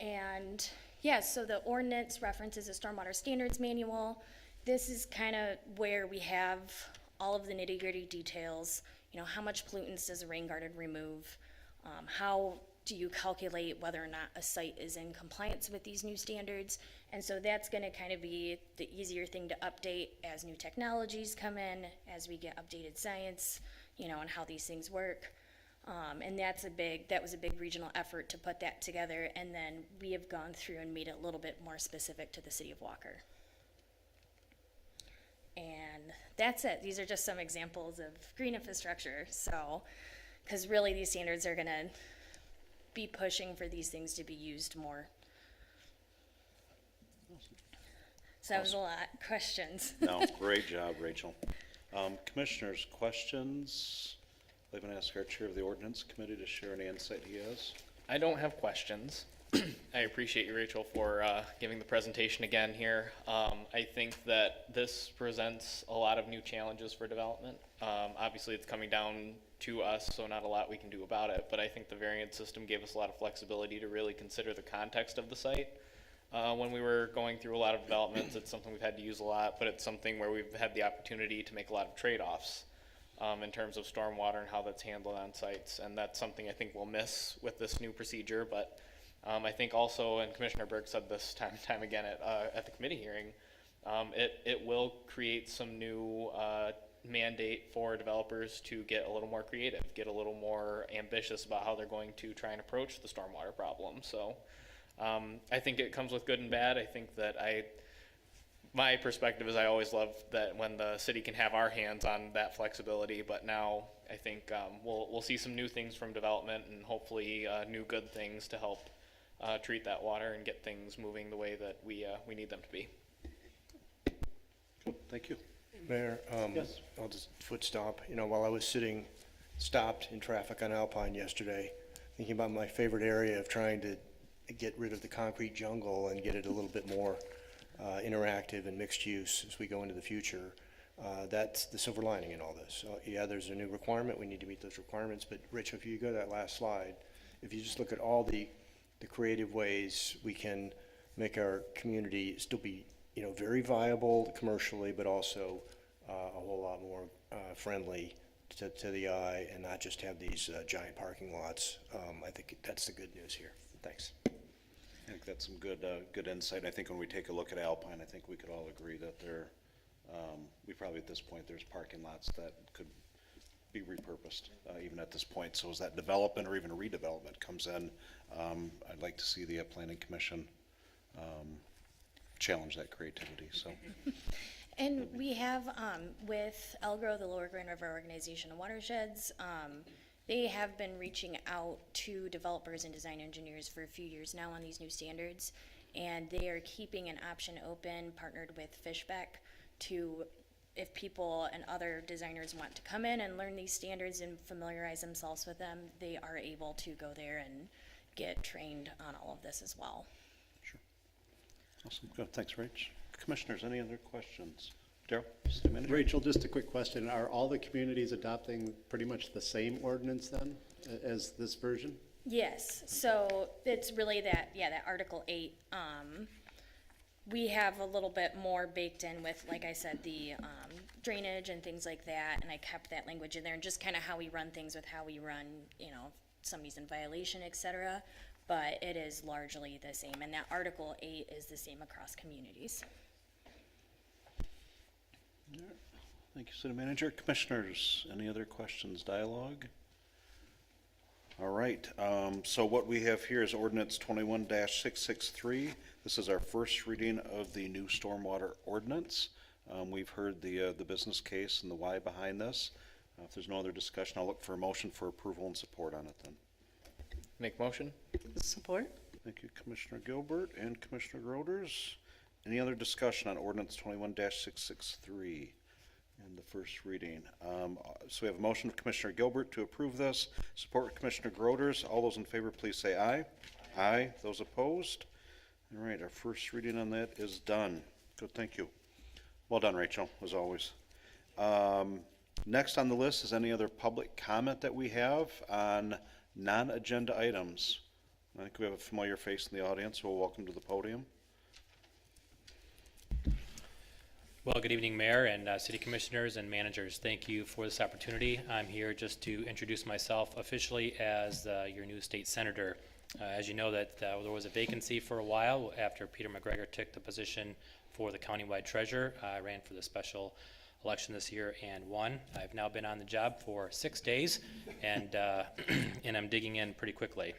And yeah, so the ordinance references a stormwater standards manual. This is kind of where we have all of the nitty-gritty details. You know, how much pollutants does a rain garden remove? How do you calculate whether or not a site is in compliance with these new standards? And so that's going to kind of be the easier thing to update as new technologies come in, as we get updated science, you know, and how these things work. And that was a big regional effort to put that together. And then we have gone through and made it a little bit more specific to the city of Walker. And that's it. These are just some examples of green infrastructure. So, because really these standards are going to be pushing for these things to be used more. So that was a lot. Questions? No, great job, Rachel. Commissioners, questions? I'm going to ask our chair of the ordinance committee to share any insight he has. I don't have questions. I appreciate you, Rachel, for giving the presentation again here. I think that this presents a lot of new challenges for development. Obviously, it's coming down to us, so not a lot we can do about it, but I think the variance system gave us a lot of flexibility to really consider the context of the site. When we were going through a lot of developments, it's something we've had to use a lot, but it's something where we've had the opportunity to make a lot of trade-offs in terms of stormwater and how that's handled on sites, and that's something I think we'll miss with this new procedure. But I think also, and Commissioner Berg said this time and time again at the committee hearing, it will create some new mandate for developers to get a little more creative, get a little more ambitious about how they're going to try and approach the stormwater problem. So I think it comes with good and bad. I think that my perspective is I always love that when the city can have our hands on that flexibility, but now I think we'll see some new things from development and hopefully new good things to help treat that water and get things moving the way that we need them to be. Cool. Thank you. Mayor, Yes. I'll just foot stomp. You know, while I was stopped in traffic on Alpine yesterday, thinking about my favorite area of trying to get rid of the concrete jungle and get it a little bit more interactive and mixed use as we go into the future. That's the silver lining in all this. So, yeah, there's a new requirement. We need to meet those requirements. But Rich, if you go to that last slide, if you just look at all the creative ways we can make our community still be, you know, very viable commercially, but also a whole lot more friendly to the eye, and not just have these giant parking lots. I think that's the good news here. Thanks. I think that's some good insight. I think when we take a look at Alpine, I think we could all agree that we probably at this point, there's parking lots that could be repurposed even at this point. So as that development or even redevelopment comes in, I'd like to see the Planning Commission challenge that creativity. So. And we have, with ELGRO, the Lower Grand River Organization of Watersheds, they have been reaching out to developers and design engineers for a few years now on these new standards. And they are keeping an option open, partnered with Fishbeck, to, if people and other designers want to come in and learn these standards and familiarize themselves with them, they are able to go there and get trained on all of this as well. Awesome, good, thanks, Rach. Commissioners, any other questions? Daryl, City Manager? Rachel, just a quick question. Are all the communities adopting pretty much the same ordinance then as this version? Yes, so it's really that, that Article 8. We have a little bit more baked in with, like I said, the drainage and things like that, and I kept that language in there, and just kind of how we run things with how we run, if somebody's in violation, et cetera. But it is largely the same, and that Article 8 is the same across communities. Thank you, City Manager. Commissioners, any other questions, dialogue? All right, so what we have here is Ordinance 21-663. This is our first reading of the new Stormwater Ordinance. We've heard the business case and the why behind this. If there's no other discussion, I'll look for a motion for approval and support on it then. Make motion? Support? Thank you, Commissioner Gilbert and Commissioner Groders. Any other discussion on Ordinance 21-663 in the first reading? So we have a motion of Commissioner Gilbert to approve this, support with Commissioner Groders. All those in favor, please say aye. Aye. Those opposed? All right, our first reading on that is done. Good, thank you. Well done, Rachel, as always. Next on the list is any other public comment that we have on non-agenda items. I think we have a familiar face in the audience, so we'll welcome to the podium. Well, good evening, Mayor and City Commissioners and Managers. Thank you for this opportunity. I'm here just to introduce myself officially as your new state senator. As you know, that there was a vacancy for a while after Peter McGregor took the position for the countywide treasurer. I ran for the special election this year and won. I've now been on the job for 6 days, and and I'm digging in pretty quickly.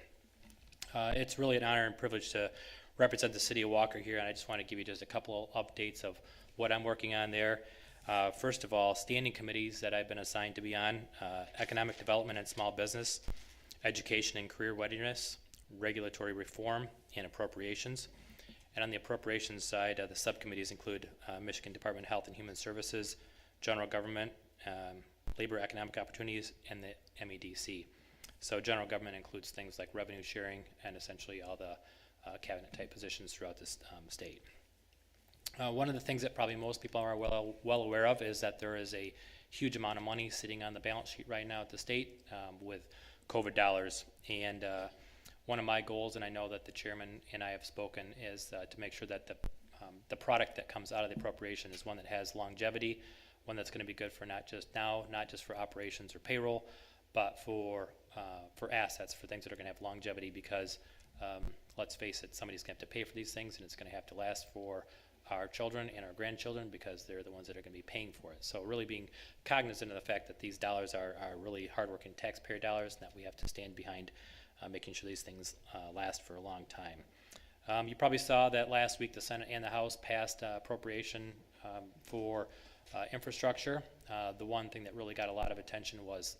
It's really an honor and privilege to represent the city of Walker here, and I just want to give you just a couple of updates of what I'm working on there. First of all, standing committees that I've been assigned to be on: economic development and small business, education and career readiness, regulatory reform, and appropriations. And on the appropriations side, the subcommittees include Michigan Department of Health and Human Services, general government, labor economic opportunities, and the MEDC. So general government includes things like revenue sharing and essentially all the cabinet type positions throughout this state. One of the things that probably most people are well aware of is that there is a huge amount of money sitting on the balance sheet right now at the state with COVID dollars. And one of my goals, and I know that the chairman and I have spoken, is to make sure that the product that comes out of the appropriation is one that has longevity, one that's going to be good for not just now, not just for operations or payroll, but for assets, for things that are going to have longevity, because let's face it, somebody's going to have to pay for these things, and it's going to have to last for our children and our grandchildren, because they're the ones that are going to be paying for it. So really being cognizant of the fact that these dollars are really hardworking taxpayer dollars, and that we have to stand behind making sure these things last for a long time. You probably saw that last week the Senate and the House passed appropriation for infrastructure. The one thing that really got a lot of attention was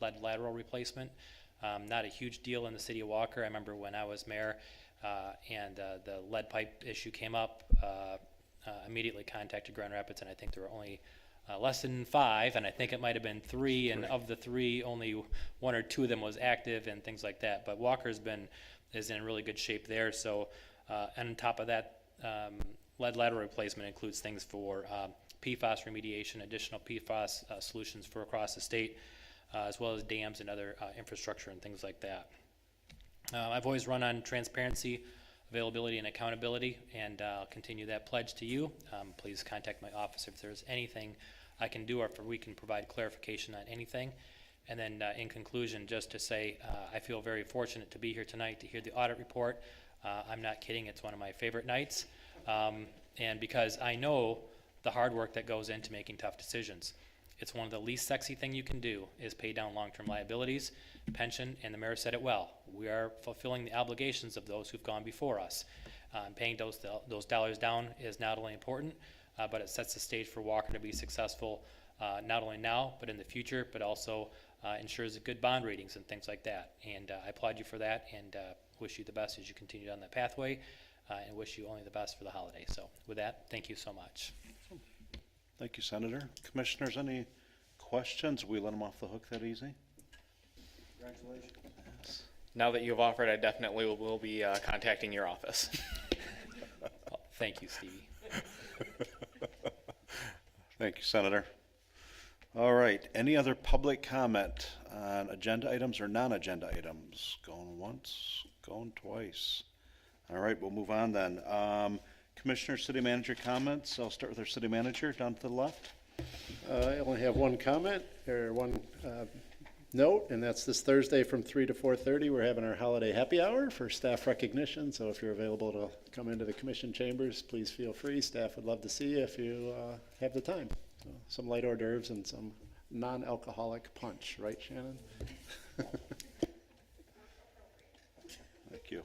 lead lateral replacement. Not a huge deal in the city of Walker. I remember when I was mayor and the lead pipe issue came up, immediately contacted Grand Rapids, and I think there were only less than 5, and I think it might have been 3, and of the 3, only 1 or 2 of them was active and things like that. But Walker's is in really good shape there. So, and on top of that, lead lateral replacement includes things for PFAS remediation, additional PFAS solutions for across the state, as well as dams and other infrastructure and things like that. I've always run on transparency, availability, and accountability, and I'll continue that pledge to you. Please contact my office if there's anything I can do, or if we can provide clarification on anything. And then in conclusion, just to say, I feel very fortunate to be here tonight to hear the audit report. I'm not kidding, it's one of my favorite nights. And because I know the hard work that goes into making tough decisions. It's one of the least sexy thing you can do is pay down long-term liabilities, pension, and the mayor said it well. We are fulfilling the obligations of those who've gone before us. Paying those dollars down is not only important, but it sets the stage for Walker to be successful, not only now, but in the future, but also ensures good bond ratings and things like that. And I applaud you for that, and wish you the best as you continue down that pathway, and wish you only the best for the holiday. So with that, thank you so much. Thank you, Senator. Commissioners, any questions? We let them off the hook that easy? Congratulations. Now that you've offered, I definitely will be contacting your office. Well, thank you, Stevie. Thank you, Senator. All right, any other public comment on agenda items or non-agenda items? Going once, going twice. All right, we'll move on then. Commissioner, City Manager comments. I'll start with our City Manager down to the left. I only have one comment, or one note, and that's this Thursday from 3 to 4:30. We're having our holiday happy hour for staff recognition, so if you're available to come into the commission chambers, please feel free. Staff would love to see you if you have the time. So, some light hors d'oeuvres and some non-alcoholic punch, right, Shannon? Thank you.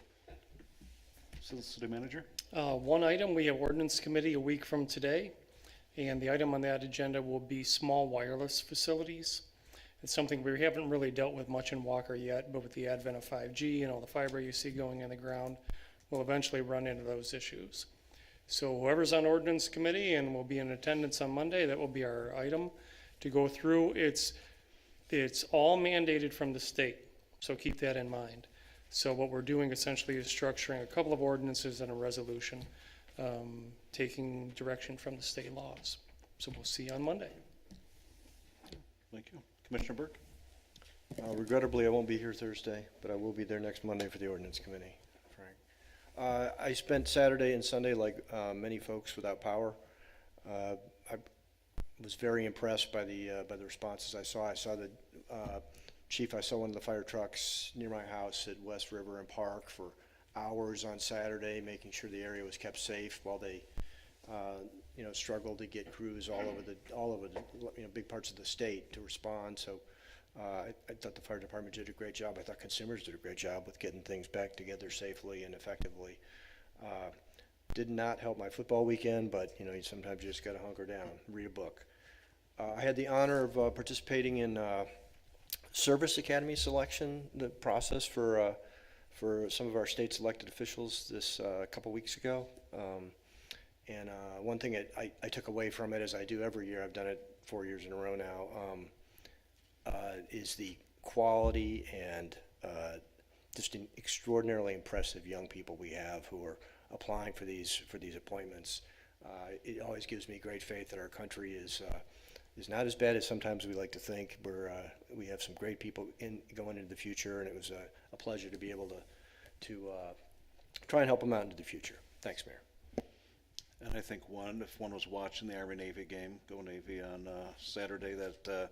City Manager? One item, we have Ordinance Committee a week from today, and the item on that agenda will be small wireless facilities. It's something we haven't really dealt with much in Walker yet, but with the advent of 5G and all the fiber you see going in the ground, we'll eventually run into those issues. So whoever's on Ordinance Committee and will be in attendance on Monday, that will be our item to go through. It's all mandated from the state, so keep that in mind. So what we're doing essentially is structuring a couple of ordinances and a resolution, taking direction from the state laws. So we'll see you on Monday. Thank you. Commissioner Burke? Regrettably, I won't be here Thursday, but I will be there next Monday for the Ordinance Committee, Frank. I spent Saturday and Sunday, like many folks, without power. I was very impressed by the responses I saw. I saw the chief. I saw one of the fire trucks near my house at West River and Park for hours on Saturday, making sure the area was kept safe while they, struggled to get crews all over the big parts of the state to respond. So I thought the fire department did a great job. I thought consumers did a great job with getting things back together safely and effectively. Did not help my football weekend, but sometimes you just got to hunker down, read a book. I had the honor of participating in Service Academy selection, the process for some of our state's elected officials this a couple weeks ago. And one thing I took away from it, as I do every year, I've done it 4 years in a row now, is the quality and just an extraordinarily impressive young people we have who are applying for these appointments. It always gives me great faith that our country is not as bad as sometimes we like to think. We have some great people going into the future, and it was a pleasure to be able to try and help them out into the future. Thanks, Mayor. And I think if one was watching the Army-Navy game, go Navy, on Saturday, that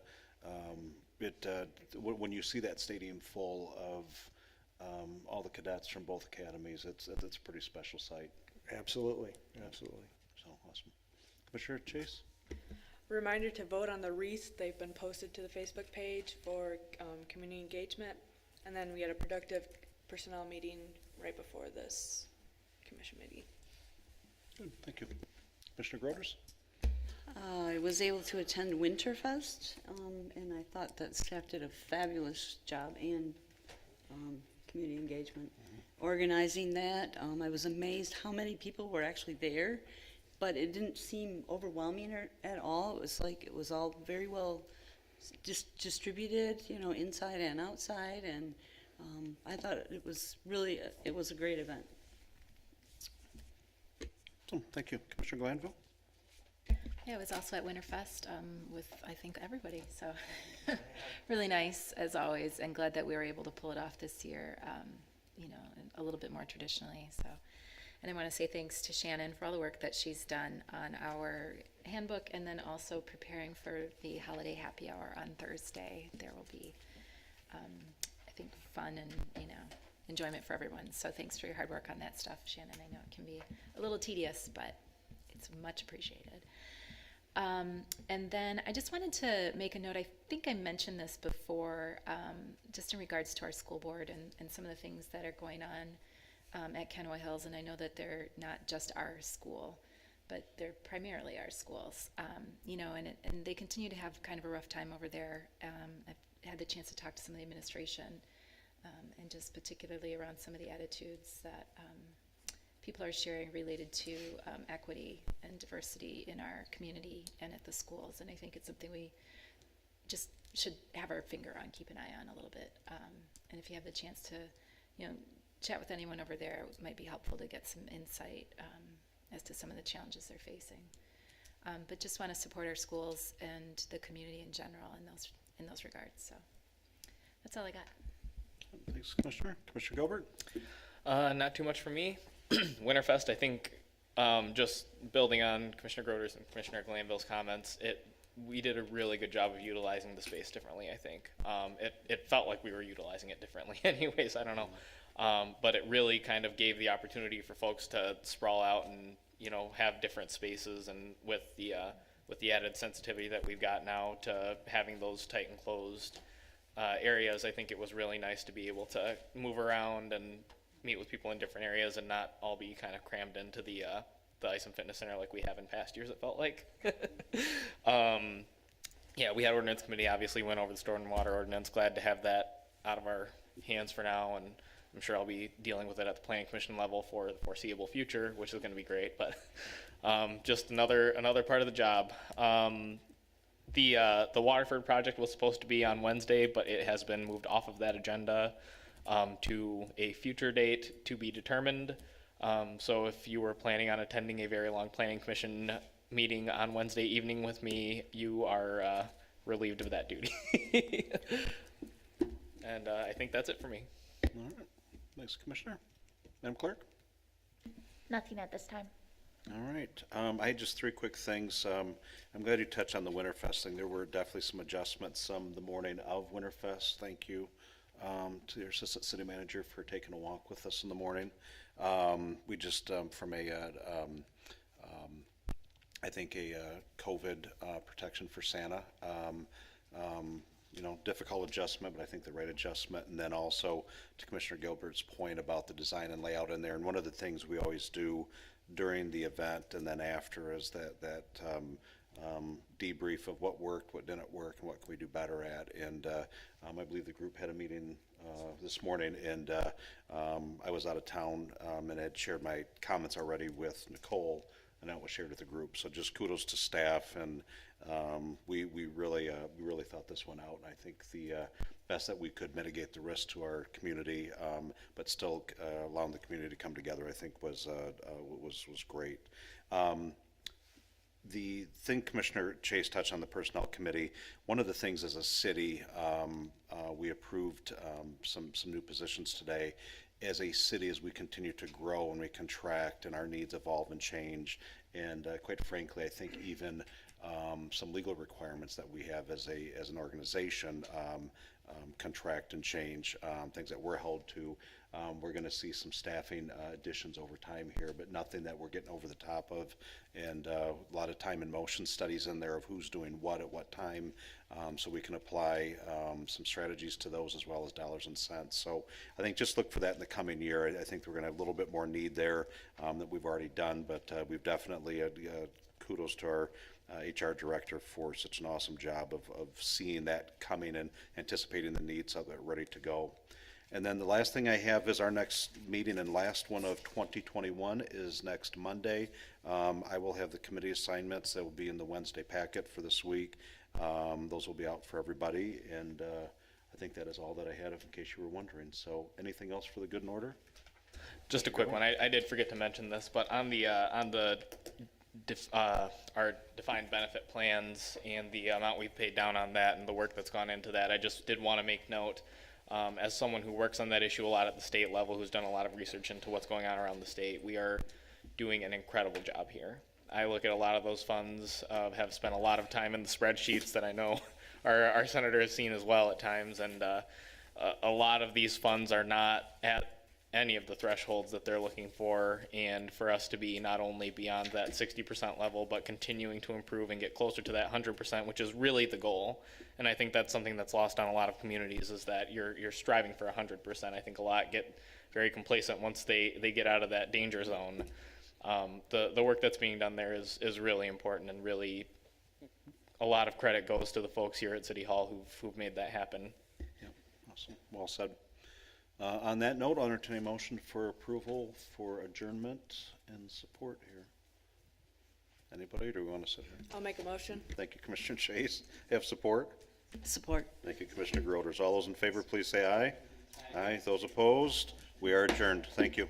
when you see that stadium full of all the cadets from both academies, it's a pretty special sight. Absolutely, absolutely. So awesome. Commissioner Chase? Reminder to vote on the wreaths. They've been posted to the Facebook page for community engagement. And then we had a productive personnel meeting right before this commission meeting. Good, thank you. Commissioner Groders? I was able to attend Winterfest, and I thought that staff did a fabulous job and community engagement organizing that. I was amazed how many people were actually there, but it didn't seem overwhelming at all. It was like it was all very well distributed, inside and outside, and I thought it was a great event. Thank you. Commissioner Glanville? Yeah, I was also at Winterfest with, I think, everybody, so really nice, as always, and glad that we were able to pull it off this year, a little bit more traditionally, so. And I want to say thanks to Shannon for all the work that she's done on our handbook, and then also preparing for the holiday happy hour on Thursday. There will be, I think, fun and, enjoyment for everyone, so thanks for your hard work on that stuff, Shannon. I know it can be a little tedious, but it's much appreciated. And then I just wanted to make a note. I think I mentioned this before, just in regards to our school board and some of the things that are going on at Kenway Hills. And I know that they're not just our school, but they're primarily our schools. You know, and they continue to have kind of a rough time over there. I've had the chance to talk to some of the administration, and just particularly around some of the attitudes that people are sharing related to equity and diversity in our community and at the schools. And I think it's something we just should have our finger on, keep an eye on a little bit. And if you have the chance to, you know, chat with anyone over there, it might be helpful to get some insight as to some of the challenges they're facing. But just want to support our schools and the community in general in those regards. So that's all I got. Thanks, Commissioner. Commissioner Gilbert? Not too much for me. Winterfest, I think, just building on Commissioner Groder's and Commissioner Glanville's comments, we did a really good job of utilizing the space differently, I think. It felt like we were utilizing it differently anyways, I don't know. But it really kind of gave the opportunity for folks to sprawl out and, you know, have different spaces, and with the added sensitivity that we've got now to having those tight and closed areas, I think it was really nice to be able to move around and meet with people in different areas and not all be kind of crammed into the Ice and Fitness Center like we have in past years, it felt like. Yeah, we had Ordinance Committee, obviously went over the Stormwater Ordinance. Glad to have that out of our hands for now, and I'm sure I'll be dealing with it at the Planning Commission level for the foreseeable future, which is going to be great, but just another part of the job. The Waterford Project was supposed to be on Wednesday, but it has been moved off of that agenda to a future date to be determined. So if you were planning on attending a very long Planning Commission meeting on Wednesday evening with me, you are relieved of that duty. And I think that's it for me. All right. Thanks, Commissioner. Madam Clerk? Nothing at this time. All right. I had just three quick things. I'm glad you touched on the Winterfest thing. There were definitely some adjustments the morning of Winterfest. Thank you to your Assistant City Manager for taking a walk with us in the morning. We just, from I think a COVID protection for Santa, you know, difficult adjustment, but I think the right adjustment. And then also to Commissioner Gilbert's point about the design and layout in there. And one of the things we always do during the event and then after is that debrief of what worked, what didn't work, and what can we do better at. And I believe the group had a meeting this morning, and I was out of town and had shared my comments already with Nicole, and that was shared with the group. So just kudos to staff, and we really thought this one out. And I think the best that we could mitigate the risk to our community, but still allowing the community to come together, I think was great. The thing Commissioner Chase touched on, the Personnel Committee, one of the things as a city, we approved some new positions today. As a city, as we continue to grow and we contract and our needs evolve and change, and quite frankly, I think even some legal requirements that we have as an organization contract and change, things that we're held to. We're going to see some staffing additions over time here, but nothing that we're getting over the top of, and a lot of time and motion studies in there of who's doing what at what time, so we can apply some strategies to those as well as dollars and cents. So I think just look for that in the coming year. I think we're going to have a little bit more need there that we've already done, but we've definitely kudos to our HR director for such an awesome job of seeing that coming and anticipating the needs so that we're ready to go. And then the last thing I have is our next meeting and last one of 2021 is next Monday. I will have the committee assignments that will be in the Wednesday packet for this week. Those will be out for everybody, and I think that is all that I had, in case you were wondering. So anything else for the good and order? Just a quick one. I did forget to mention this, but on our defined benefit plans and the amount we've paid down on that and the work that's gone into that, I just did want to make note, as someone who works on that issue a lot at the state level, who's done a lot of research into what's going on around the state, we are doing an incredible job here. I look at a lot of those funds, have spent a lot of time in the spreadsheets that I know our senator has seen as well at times, and a lot of these funds are not at any of the thresholds that they're looking for, and for us to be not only beyond that 60% level, but continuing to improve and get closer to that 100%, which is really the goal. And I think that's something that's lost on a lot of communities, is that you're striving for 100%. I think a lot get very complacent once they get out of that danger zone. The work that's being done there is really important, and really a lot of credit goes to the folks here at City Hall who've made that happen. Yep, awesome, well said. On that note, I'll entertain a motion for approval for adjournment and support here. Anybody, or do we want to sit here? I'll make a motion. Thank you, Commissioner Chase. Have support? Support. Thank you, Commissioner Groders. All those in favor, please say aye. Aye. Those opposed, we are adjourned. Thank you.